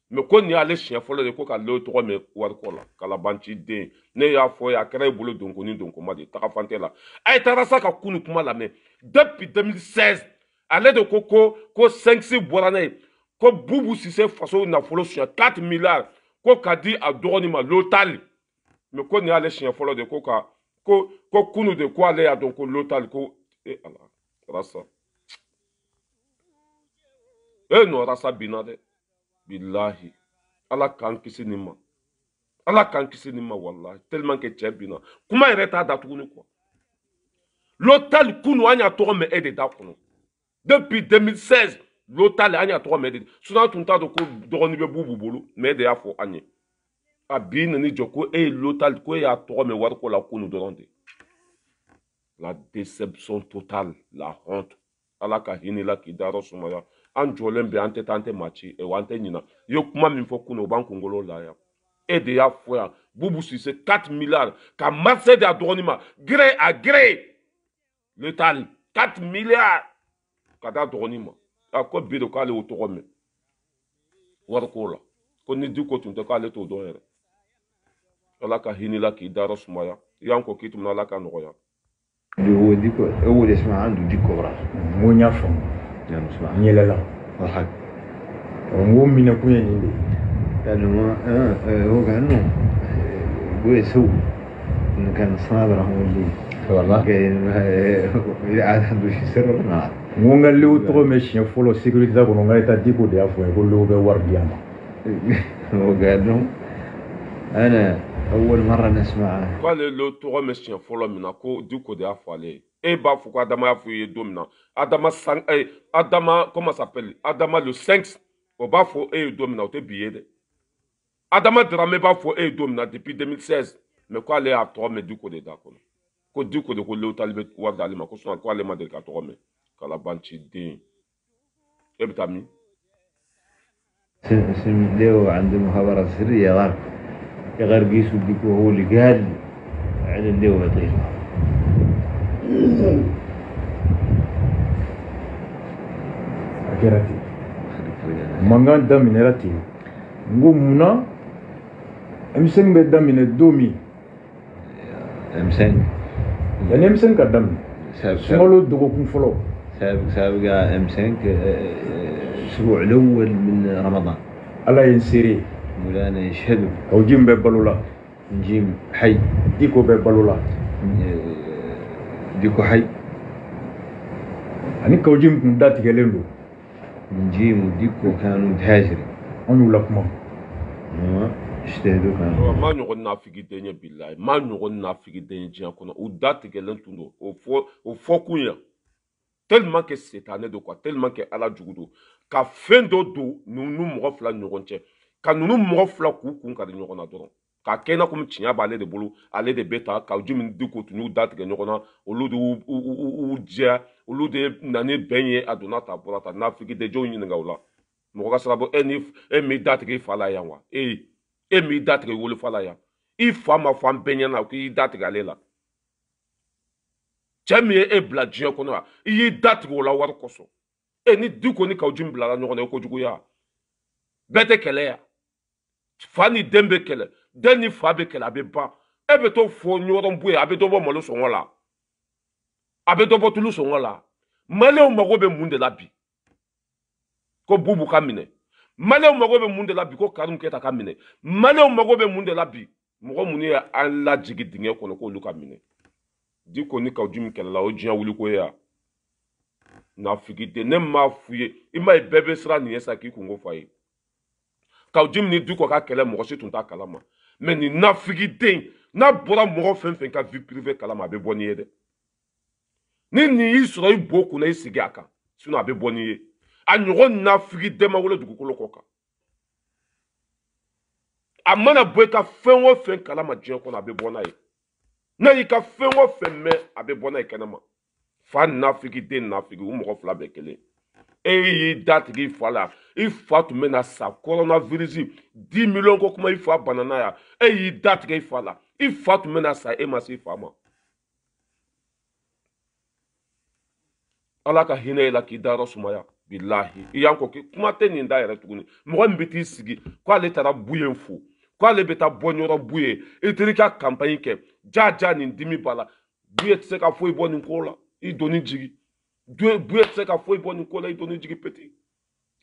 mais ko nin y'ale siɲɛ fɔlɔ de ko ka lew tɔgɔ mɛn wari ko la kalabanci den ne y'a fɔ ye a kɛra i bolo donko ni donkoma de tagafan tɛ la a ye taara sa ka kunu kuma lamɛn depuis 2016 ale de ko 5 bɔra n'a ye ko bubu sise faso nafolo suɲɛ 4 milliards ko ka di a dɔgɔnin ma lotal mais ko nin y'ale siɲɛ fɔlɔ de ko kunu de ko ale y'a dɔn ko lotal ko ala rasa non rasa bina dɛ bilahi ala k'an kisi nin ma ala k'an kisi nin ma wallahi tellement que cɛ bina kuma yɛrɛ t'a da tuguni quoi lotal kunu an y'a tɔgɔ mɛn e de da kɔnɔ depuis 2016 lotal an y'a tɔgɔ mɛn e de sinon tun t'a dɔn ko dɔgɔnin bɛ bubu bolo mais e de y'a fɔ an ye a bi nani jɔ ko e ye lotal ko e y'a tɔgɔ mɛn wariko la kunu dɔrɔn de la déception totale la honte ala ka hinɛ la k'i dayɔrɔ sumaya an jɔlen bɛ an tɛ taa an tɛ maa ci wa an tɛ ɲina i ye kuma min fɔ kunu o b'an kunkolo la yan e de y'a fɔ yan bubu sise 4 milliards ka marché de a dɔgɔnin ma gré à gré lotal 4 milliards ka da dɔgɔnin ma a ko bi de k'ale o tɔgɔ mɛn wariko la ko ni di ko tun tɛ k'ale t'o dɔn yɛrɛ ala ka hinɛ la k'i dayɔrɔ sumaya i y'an kɔ k'i tun ala ka nɔgɔya. هو ديكو اول اسمع عنده ديكو براس mo ɲ'a faamu يا مسمع ɲɛlɛla ضحك ngo minɛkun ye nin de لانه هو كانه يسوي انه كان صابر هو اللي والله قال عاد عنده شيء سر ولا ngo n ka lew tɔgɔ mɛn siɲɛ fɔlɔ sécurité kɔnɔ n ka état diko de y'a fɔ n ye ko lew bɛ wari di a ma. هو قال لهم انا أول مرة نسمعه. قال له تغمى الشيء فلو منا كو ديكو دي أفعالي. إيه بافو أدما يفو يدومنا. أدما سان أدما comment s'appelle أدما le 5 au bafo إيه يدومنا أو تبيه ده. أدما drame bafo إيه يدومنا depuis 2016. Mais quoi les a tغمى ديكو دي داكو. كو ديكو دي كو لو طالب ورد عليه ما كو سنا quoi les ما ديك تغمى. كلا بانشي دين. إيه بتامي. سم ليه عنده مخابرات سرية غارق. غير قيسو ديكو هو اللي قال على اللي هو يطير akɛra ten mankan daminɛra ten n ko munna emisɛnnin bɛ daminɛ don min yanni emisɛnnin ka daminɛ sunkalo dɔgɔkun fɔlɔ سابقة M5 الأسبوع الأول من رمضان ala ye n seere مولانا يشهدوا kaw ji bɛ balo la نجيم حي diko bɛ balo la ديكو حي ani kaw ji kun datigɛlen don نجيم وديكو كانوا متهاجرين an y'u lakuma اجتهدوا كانوا ما ɲɔgɔn nafigi den ye bilahi ma ɲɔgɔn nafigi den ye diɲɛ kɔnɔ u da tigɛlen tun don o fɔ kun ya tellement que sétané do quoi tellement que ala jugu do ka fɛn dɔ don ninnu mɔgɔ fila ɲɔgɔn cɛ ka ninnu mɔgɔ fila k'u kun kari ɲɔgɔn na dɔrɔn k'a kɛ i n'a komi tiɲɛ b'ale de bolo ale de bɛ ta ka ji min di ko tun y'u da tigɛ ɲɔgɔn na olu de y'u jɛ olu de na ni bɛn ye a donna ta bɔra ta nafigi de jɔnw ɲininka o la mɔgɔ ka sira bɔ e m'i da tigɛ i fa la yan wa e m'i da tigɛ i wolofa la yan i fa ma fɔ an bɛɛ ɲɛna k'i da tigɛ ale la Chami e bla diɲɛ kɔnɔ yan I y'i da tigɛ o la wari kosɔn ni du kɔni kaw jim bilala ɲɔgɔn na I ko juguya bɛɛ tɛ kɛlɛ ya fa ni den bɛ kɛlɛ den ni fa bɛ kɛlɛ a bɛ ban e bɛ to fɔ ɲɔgɔn bu ye a bɛ dɔ bɔ malo sɔngɔ la a bɛ dɔ bɔ tulu sɔngɔ la maliyɛnw mago bɛ mun de la bi ko bubu ka minɛ maliyɛnw mago bɛ mun de la bi ko Karim Keyita ka minɛ maliyɛnw mago bɛ mun de la bi mɔgɔ minnu ye an lajigi dingɛ kɔnɔ k'olu ka minɛ di ko ni kaw jim kɛlɛla o diɲɛ wuli ko ye ya nafigi den ne m'a f'u ye I ma ye bɛɛ bɛ siran nin ye sa k'i kungo f'a ye kaw jim ni du ko ka kɛlɛ mɔgɔ si tun t'a kalama mais ni nafigi den n'a bɔra mɔgɔ fɛn fɛn ka vie privée kalama a bɛ bɔ n'i ye dɛ ni nin y'i sɔrɔ I bo kunna I sigi a kan sinon a bɛ bɔ n'i ye a ɲɔgɔn nafigi den ma wolo dugukolo kɔ kan a mana bɔ I ka fɛn o fɛn kalama diɲɛ kɔnɔ a bɛ bɔ n'a ye n'a y'i ka fɛn o fɛn mɛn a bɛ bɔ n'a ye kɛnɛma fa nafigi den nafigi u mɔgɔ fila bɛɛ kelen e y'i da tigɛ I fa la I fa tun bɛ na sa coronavirus 10 millions ko kuma I fa banana ya e y'i da tigɛ I fa la I fa tun bɛ na sa e ma se I fa ma Ala ka hinɛ I la k'i dayɔrɔ sumaya bilahi I y'an ko kuma tɛ nin da yɛrɛ tuguni mɔgɔ min bɛ t'i sigi k'ale taara buye fo k'ale bɛ taa bɔ ɲɔrɔ buye I teri ka campagne kɛ ja nin dimi b'a la buye tɛ se ka foyi bɔ nin ko la I doni jigi buye tɛ se ka foyi bɔ nin ko la I doni jigi petit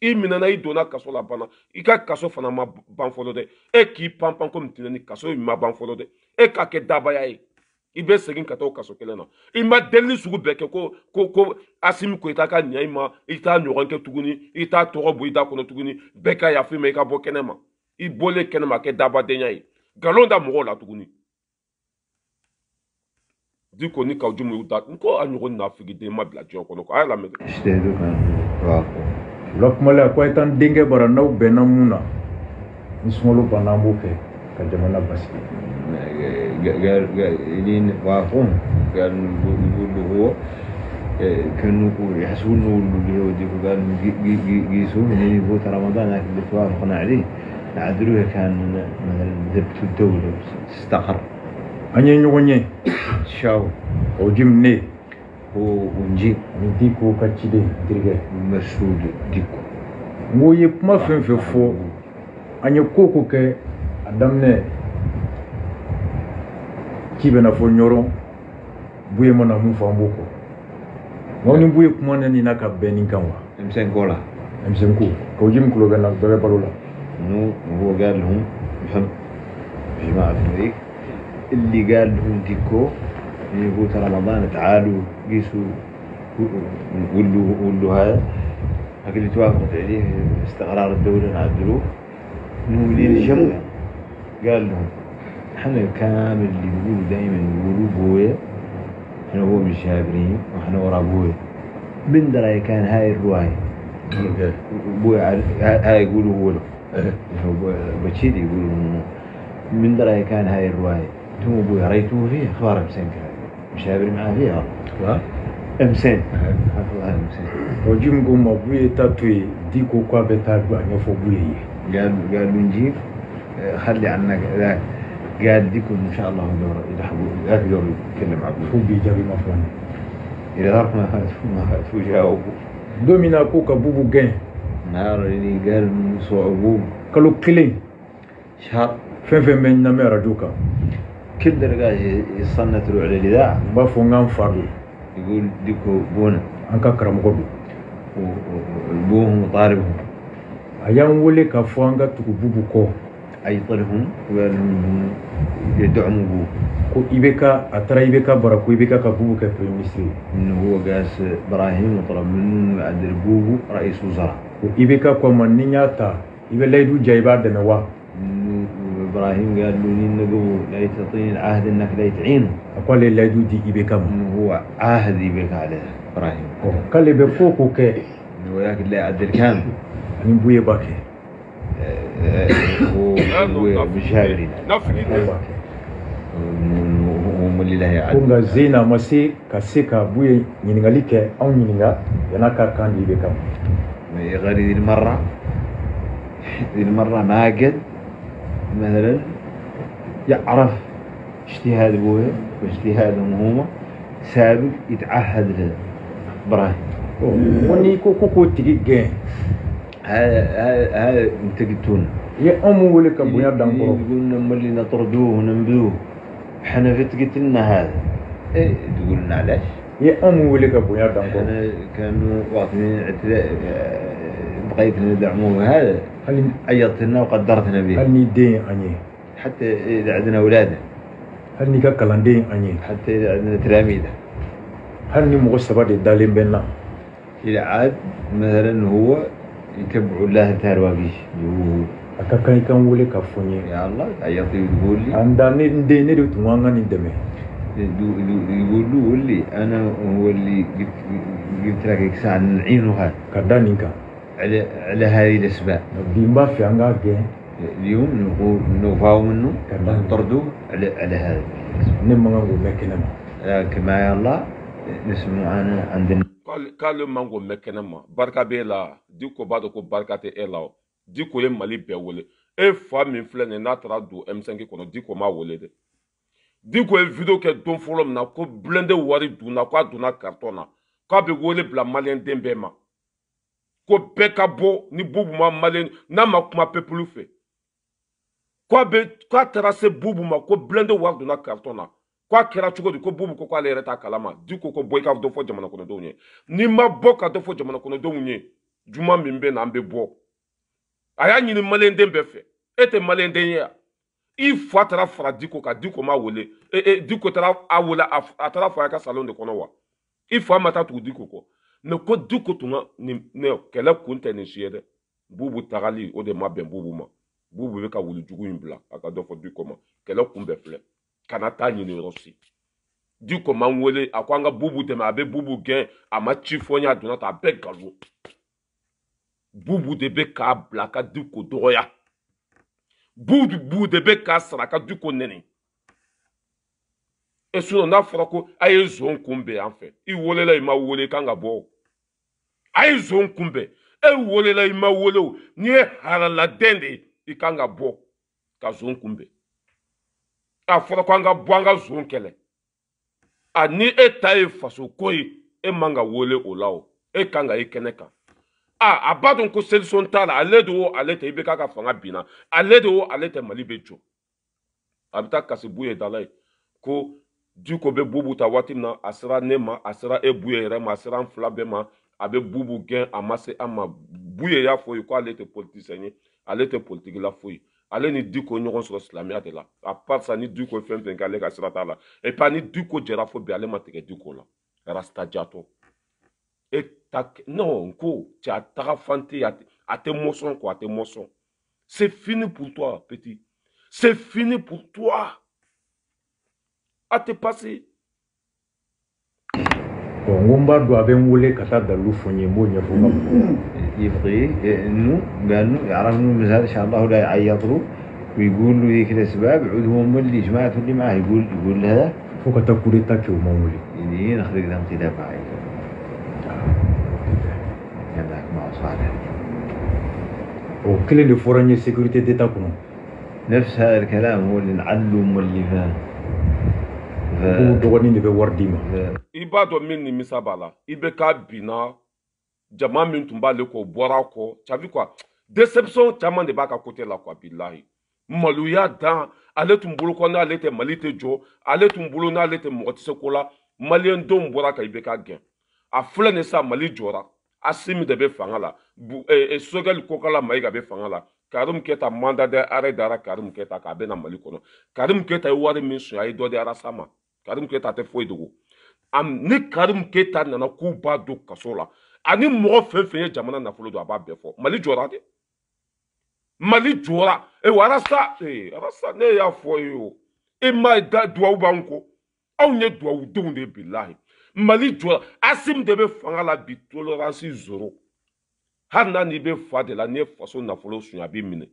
I minɛna I donna kaso la bana I ka kaso fana ma ban fɔlɔ dɛ e k'i panpan comme tinɛni kaso in ma ban fɔlɔ dɛ e ka kɛ dabaya ye I bɛ segin ka taa o kaso kelen na I ma delili sugu bɛɛ kɛ ko Asimi Koyita ka ɲɛ I ma I t'a ɲɔgɔn kɛ tuguni I t'a tɔgɔ bɔ I da kɔnɔ tuguni bɛɛ ka yafa I ma I ka bɔ kɛnɛma I bɔlen kɛnɛma kɛ dabadenya ye nkalon da mɔgɔw la tuguni di ko ni kaw jim y'u da ko a ɲɔgɔn nafigi den ma bila diɲɛ kɔnɔ ko a y'a lamɛn la kuma la ko ay tan denkɛ bara n'aw bɛnna mun na ni sunkalo banna an b'o kɛ ka jamana basigi قاعدين واقفون قالوا نقول هو كانوا يحسبون اللي هو ديكو قالوا يقيسوا اللي هو رمضان اللي توافقنا عليه عدلوه كان مثلا ذبت الدولة تستقر أني نقولني شاو وجمني هو ونجي ديكو كاتشيدي درجة مسؤول ديكو مو يبما في فو أني كوكو كه أدمنه kibena fo nyoro buye mona mu famboko ngoni buye kumana ni naka beni kanwa امسن كولا امسن كو كوجيم كلو بنا بره بالولا انه هو قال لهم محمد جماعه المريك اللي قال لهم ديكو يقول رمضان تعالوا قيسوا قولوا هذا هكذا اللي توافقت عليه استقرار الدوله نعدلوه انه اللي الجمع قال لهم احنا كامل اللي بيقولوا دائما يقولوا بويا احنا هو مش هابرين واحنا ورا بويا من درى كان هاي الروايه بويا هاي يقولوا هو له بتشيد يقولوا من درى كان هاي الروايه انتم بويا ريتوه فيه اخبار امسين مش هابرين معاه فيها امسين حفظها امسين وجيم قوم بويا تاتوي ديكو كوا بتاعوا يفو بويا قالوا نجيب خلي عنك ذاك قال ديكم ان شاء الله يقدر يتكلم عبود فو بيجابي مفلان اذا ظرف ما تجاوبوا دومينا كوكا بوبو جين نهار اللي قال صعبوه كلو كلين شهر فين من نمي رجوكا كل درجة يصنتوا على الاذاعه ما فونغان فارلو يقول ديكو بونا انكا كرم غدو وبوهم وطاربهم ايام ولي كفوانغا تكو بوبو كو أي طلهم وقالوا يدعموا بوه كو إبكا أترى إبكا بركو إبكا كبوبو كبريم مصري إنه هو قاس إبراهيم وطلب منه يعدل بوه رئيس وزراء كو إبكا كو منينيا تا إبا لايدو جايبا دموا إنه إبراهيم قال له نقول لا تعطيني العهد إنك لا تعينه أقول لي لايدو دي إبكا إنه هو عهد إبكا عليه إبراهيم قال لي بفوكو كي إنه وياك لا يعدل كامل أنا بويا باكي هو مشاورين هم اللي لا يعلم كونغا زينا مسي كاسيكا بوي نينغاليكي او نينغا يناكا كان يبكم غير ذي المرة ما قد مثلا يعرف اجتهاد ابوه واجتهادهم هم سابق يتعهد لابراهيم وني كوكو تيجي جين هذا انت قلتون يا أمو ولك أبو يا دانكرو يقولنا ملي نطردوه وننبذوه احنا قلت لنا هذا ايه تقول لنا علاش يا أمو ولك أبو يا دانكرو احنا كانوا واخذين اعتداء بغيت ندعموه هذا عيطت لنا وقدرتنا به هل ندين أني حتى اذا عندنا اولاده هل نيكا كلاندين أني حتى اذا عندنا تلاميذه هل نمو سبات الدالين بيننا إذا عاد مثلا هو يتبعوا الله تارواقيش يقول أكاكاي كان ولي كافوني يا الله عيطي وتقول لي عندنا ندين دو تمانا ندمي يقول لي أنا هو اللي قلت لك ساعة نعينه هذا كدانيكا على هذه الأسباب بيمبا في عنقا اليوم نقول نوفاو منه نطردوه على هذا نما نقول مكنما كما يا الله نسمع أنا عندنا قال mango mekenema barka be la diko bado ko barka te ela diko le mali be wole e fa min fle ne natra du M5 kono diko ma wole de diko e video ke don folom na ko blende wari du na ko du na cartona ko be wole bla malien dembe ma ko beka bo ni bubu ma malien na ma kuma pepulu fe ko be ko tracé bubu ma ko blende wari du na cartona kwa kera chugo di ko bubu ko ale reta kalama di ko boy ka do fo jamana kono do nye ni ma boka do fo jamana kono do nye juma mimbe na mbe bo aya nyini malende mbe fe ete malende ya i fatara fra diko ka diko ma wole diko tara awula atara fa ka salon de kono wa i fa mata tu diko ko ne ko diko tunga ni ne kele kunte ni shiede bubu tagali o de ma ben bubu ma bubu be ka wuli jugu imbla aka do fo diko ma kele kumbe fle kanata nyini rosi diko ma wole akwanga bubu te ma be bubu gen ama chifonya donata be galo bubu de be ka blaka diko doya bubu de be ka saraka diko neni e suno na frako aye zon kumbe en fait I wole la ma wole kanga bo aye zon kumbe e wole la ma wole ni halala dende I kanga bo ka zon kumbe a fɔra ko an ka bɔ an ka zon kɛlɛ a ni e ta ye faso ko ye e man ka wele o la o e kan ka i kɛnɛ kan a b'a dɔn ko solution t'a la ale de o ale tɛ i bɛ k'a ka fanga binna ale de o ale tɛ Mali bɛ jɔ a bɛ taa kasi Buye da la ye ko Diko bɛ bubu ta waati min na a sera ne ma a sera e Buye yɛrɛ ma a sera an fila bɛɛ ma a bɛ bubu gɛn a ma se an ma Buye y'a fɔ ye ko ale tɛ politicien ye ale tɛ politique la foyi ale ni Diko ɲɔgɔn sɔrɔ silamɛya de la a part ça ni Diko fɛn fɛn k'ale ka sira t'a la et puis ni Diko jɛra fo bi ale ma tigɛ Diko la rasta jatɔ e ta non ko cɛ a taga fan tɛ a tɛ mɔsɔn quoi a tɛ mɔsɔn c'est fini pour toi petit c'est fini pour toi a tɛ passé bon ngomba do abe wole kata dalu fonye mo nyefo ngam يبغي انه قالوا يعرف انه مازال ان شاء الله لا يعيطوا ويقول له هيك الاسباب عود هو مولي جماعته اللي معاه يقول لها فوق تاكوريتا كيو مولي يعني نخرج لهم خلاف عايز يلا مع صالح وكل اللي فوراني سيكوريتي ديتا كونو نفس هذا الكلام هو اللي نعلم واللي فاهم دوغني اللي بورديما ibado min ni misabala ibe ka bina jama min tumba le ko bora ko chavi quoi déception chama de baka côté la quoi billahi maluya dan ale tumbulu ko na ale te malite jo ale tumbulu na ale te motise ko la malien dom bora ka ibe ka gen a fle ne sa mali jora asimi de be fanga la sogal ko kala mai ga be fanga la Karim Keta mandat de arrêt dara Karim Keta ka be na mali kono Karim Keta wari min su ay do de arasama Karim Keta te foi dugu am ni Karim Keta nana ku ba do kasola ani mo fefeye jamana na folo do aba be fo mali jora de mali jora e warasa arasa ne ya fo yo e mai da duwa banko aw nye duwa donde billahi mali jora asim de be fanga la bi tolerance zero hanna ni be fa de la ne faso na folo sunya bi mine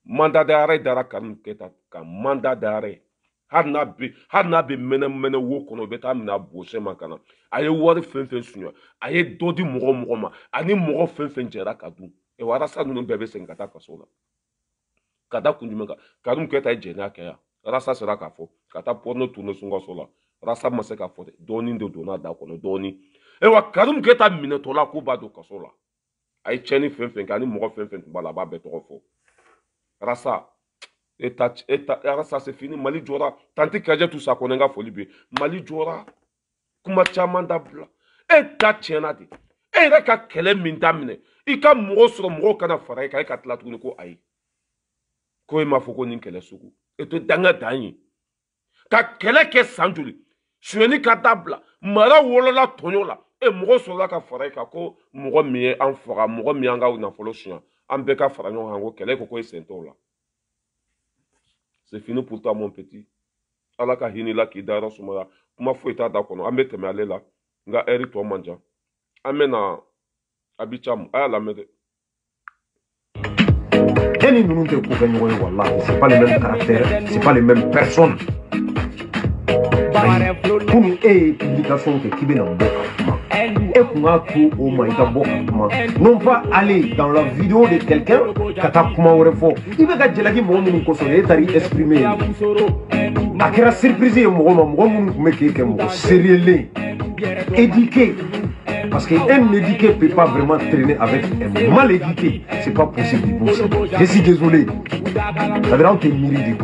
mandat d'arrêt dara Karim Keta ka mandat d'arrêt hanna be mena wo kono be ta mina bose makana aye wari fenfen sunya aye dodi mogo ma ani mogo fenfen jera kadu e warasa nunu bebe sengata kasola kada kunjumeka Karim Keta jena kaya rasa sera kafo kata porno tourner sunga sola rasa ma se ka fɔ dɛ dɔɔni de donna da kɔnɔ dɔɔni wa Karim Keita minɛtɔ la k'u b'a don kaso la a ye tiɲɛni fɛn fɛn kɛ ani mɔgɔ fɛn fɛn tun b'a la a b'a bɛɛ tɔgɔ fɔ rasa rasa c'est fini Mali jɔra tanti Kadiatou Sakɔ n ka foli bɛ Mali jɔra kuma caman dabila ta tiɲɛna de yɛrɛ ka kɛlɛ min daminɛ i ka mɔgɔ sɔrɔ mɔgɔw kana fara i kan e ka tila tuguni ko ayi ko e m'a fɔ ko nin kɛlɛ sugu e to danga dan ye ka kɛlɛ kɛ san joli suyɛni ka dabila mara wolola tɔɲɔ la mɔgɔ sɔrɔla ka fara i kan ko mɔgɔ min ye an faga mɔgɔ min y'an ka nafolo suɲɛ an bɛɛ ka fara ɲɔgɔn kan ko kɛlɛ ko e sen t'o la c'est fini pour toi mon petit ala ka hinɛ la k'i da yɔrɔ sumaya kuma foyi t'a da kɔnɔ an bɛ tɛmɛ ale la nka ɛri tɔ man jan an bɛna Abidjan a y'a lamɛn dɛ et ni ninnu tɛ ko kɛ ɲɔgɔn ye wallahi c'est pas les mêmes caractères c'est pas les mêmes personnes kunun e ye publication kɛ k'i bɛna bɔ ka kuma e kun ka to o ma i ka bɔ ka kuma non pas aller dans la vidéo de quelqu'un ka taa kuma wɛrɛ fɔ i bɛ ka jalaki mɔgɔ minnu kosɔn e taara i exprimer a kɛra surprise ye mɔgɔ ma mɔgɔ minnu tun bɛ k'e kɛ mɔgɔ sérieux éduqué. Parce qu'un éduqué ne peut pas vraiment traîner avec un mal éduqué. C'est pas possible. Je suis désolé. Ça veut dire que tu es miri.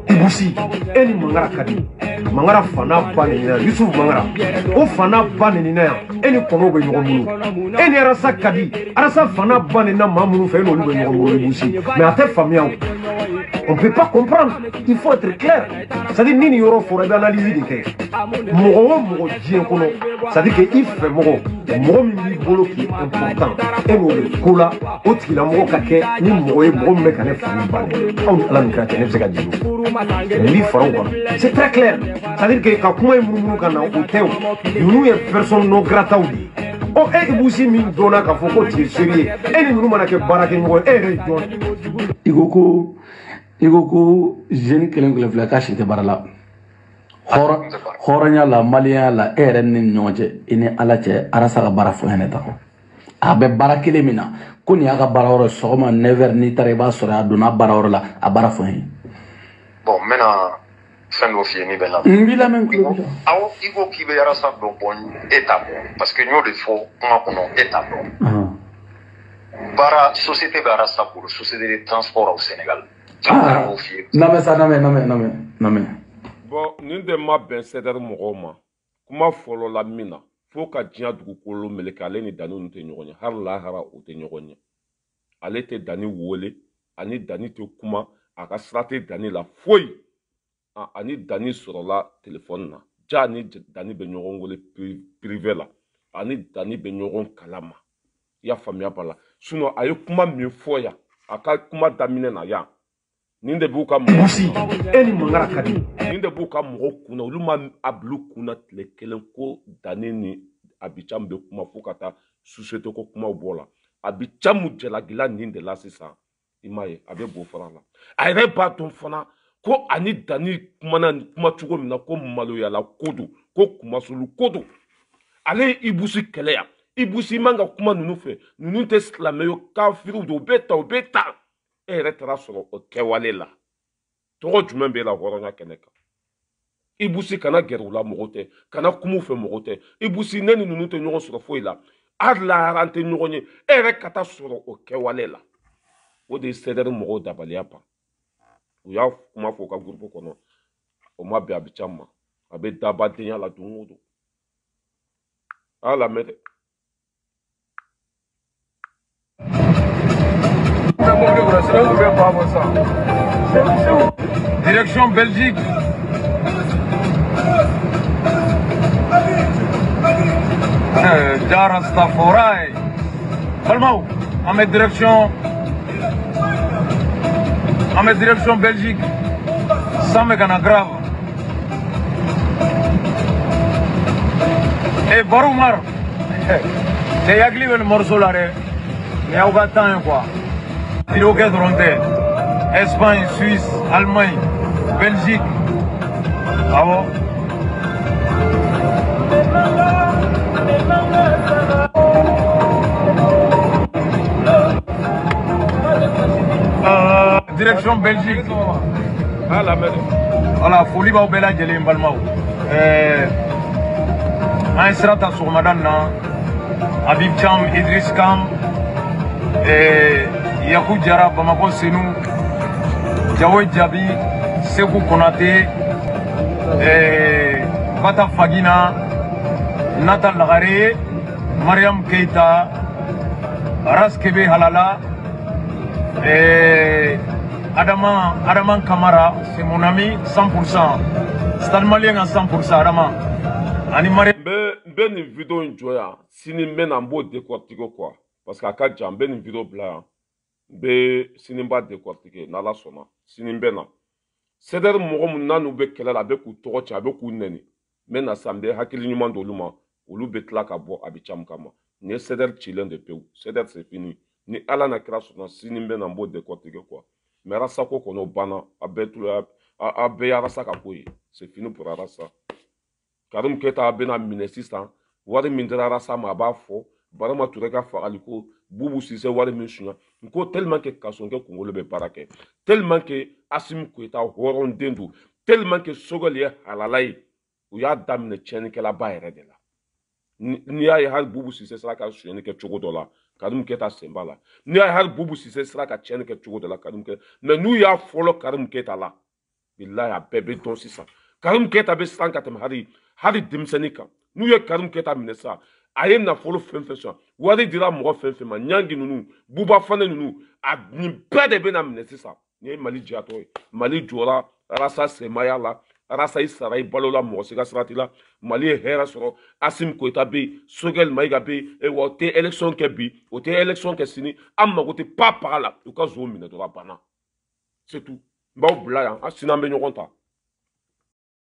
Ibusi, Eni Mangara Kadi, Mangara Fana Banina, Youssouf Mangara, O Fana Banina, Eni Kono Benyomou, Eni Arasa Kadi, Arasa Fana Banina Mamou fait le Ibusi. Mais à tes familles, on ne peut pas comprendre. Il faut être clair. C'est-à-dire Nini Yoro faudrait analyser des cas. Moro Dien Kono. C'est-à-dire qu'il fait Moro Mimi Bolo qui est important. Et nous, Kola, Otila Moro Kake, ni Moro et Moro Mekane Fani Bane. On l'a mis à c'est très clair. C'est-à-dire que quand moi et nous y a personne non grata. Oh, et Ibusi min donna ka foko ti sérieux. Et nous mana ke barake ngo et Igoko jeune kelen fila ka shite barala. Horanya la malien la eren ni ɲɔgɔn cɛ i ni ala cɛ arasa ka baara fo hɛnɛ ta a bɛ baara kelen min na ko nin y'a ka baara yɔrɔ sɔgɔma 9h n'i taara i b'a sɔrɔ a donna baara yɔrɔ la a baara fo hɛnɛ. Bon n bɛna fɛn dɔ f'i ye min bɛ lamɛn. N b'i lamɛn kulo bi. Awɔ i ko k'i bɛ arasa dɔ bɔ e t'a dɔn parce que n y'o de fɔ kuma kɔnɔ e t'a dɔn. Baara société bɛ arasa bolo société de transport au Sénégal. Namɛ sa namɛ. Bon nin de ma bɛn sɛdɛri mɔgɔw ma kuma fɔlɔ la min na fo ka diɲɛ dugukolo meleke ale ni Dani ninnu tɛ ɲɔgɔn ye hali lahara o tɛ ɲɔgɔn ye ale tɛ Dani wele ani Dani tɛ kuma a ka sira tɛ Dani la foyi ani Dani sɔrɔla téléphone na ja ni Dani bɛ ɲɔgɔn wele privé la ani Dani bɛ ɲɔgɔn kalama i y'a faamuya b'a la sinon a ye kuma min fɔ yan a ka kuma daminɛ na yan nin de b'u ka mɔgɔ Eni Mangara Kadi nin de b'u ka mɔgɔ kunna olu ma a bila kunna tile kelen ko Dani ni Abidjan bɛ kuma fo ka taa société ko kumaw bɔ la Abidjan mu jalagila nin de la sisan i m'a ye a bɛ bɔ fara la a yɛrɛ b'a dɔn fana ko ani Dani kumana kuma cogo min na ko maloyala ko don ko kumasulu ko don ale ye Ibusi kɛlɛ yan Ibusi man ka kuma ninnu fɛ ninnu tɛ silamɛ ye kafiriw don u bɛ ta e yɛrɛ taara sɔrɔ o kɛwale la tɔgɔ jumɛn b'e la hɔrɔnya kɛnɛ kan Ibusi kana gɛrɛ u la mɔgɔ tɛ kana kumu fɛ mɔgɔ tɛ Ibusi ne ni ninnu tɛ ɲɔgɔn sɔrɔ foyi la hali lahara an tɛ ɲɔgɔn ye e yɛrɛ ka taa sɔrɔ o kɛwale la o de ye sɛdɛri mɔgɔw dabaliya ban u y'a kuma fɔ u ka groupe kɔnɔ o ma bɛn Abidjan ma a bɛ dabadenya la don o don a y'a lamɛn dɛ. Direction Belgique. Dar Staforai. Palmau. On met direction Belgique. Sans mécana grave. Et Baroumar. C'est Yagli le morceau là. Il y a aucun temps quoi. Il y a aucun temps. Espagne, Suisse, Allemagne, Belgique. Ah bon? Direction Belgique. Ah la merde. voilà foli b'aw bɛɛ lajɛlen balimaw an ye sira ta sɔgɔmada in na Habib Thiam Idriss Kam Yaku Jara Bamako Senu Jawo Jabi Sekou Konate Bata Fagina Nata Lagare Mariam Keita Aras Kebe Halala Adaman Kamara, c'est mon ami 100%. C'est un malien à 100%, Adaman. Ben une vidéo in joya, sini men en beau décortiquer quoi. Parce qu'à 4 ans, ben une vidéo blanc. Be sini ba décortiquer, nala sona. Sini bena. C'est-à-dire mon nanu be kela la be ku torocha, be ku neni. Men na sambe hakili nyuma doluma. Olu be tlaka bo abicham kama. Ne c'est-à-dire chilen de peu. C'est-à-dire c'est fini. Ni ala na kira sona sini ben en beau décortiquer quoi. Mais Arasa ko kono bana abe Arasa kakoye. C'est fini pour Arasa. Karim Keita abena minesista wari mindra Arasa ma ba fo barama tureka fagaliko bubu sise wari minsunya nko tellement que kasonke kongolo be barake tellement que Asim Koita horon dendu tellement que sogoliye halalai u ya damine cheni ke la ba yere de la ni ya har bubu sise sera ka sunyeni ke chogo dola Karim Keita sembala ni ya har bubu sise sera ka cheni ke chogo dola Karim Keita mais nous ya follow Karim Keita la billahi a bebe don sisa Karim Keita be sankatem hari dimsenika nous ye Karim Keita minesa aye na follow fenfeson wari dira mo fenfema nyangi nunu buba fane nunu a ni bede be na minesa ni Mali jiato Mali jora Arasa semaya la Arasa isarai balola mo siga sratila Mali hera soro Asim Koita be Sogel Maiga be e wote election ke bi wote election ke sini amma wote papa la u ka zo mine do bana c'est tout ba bla ya asina be nyokonta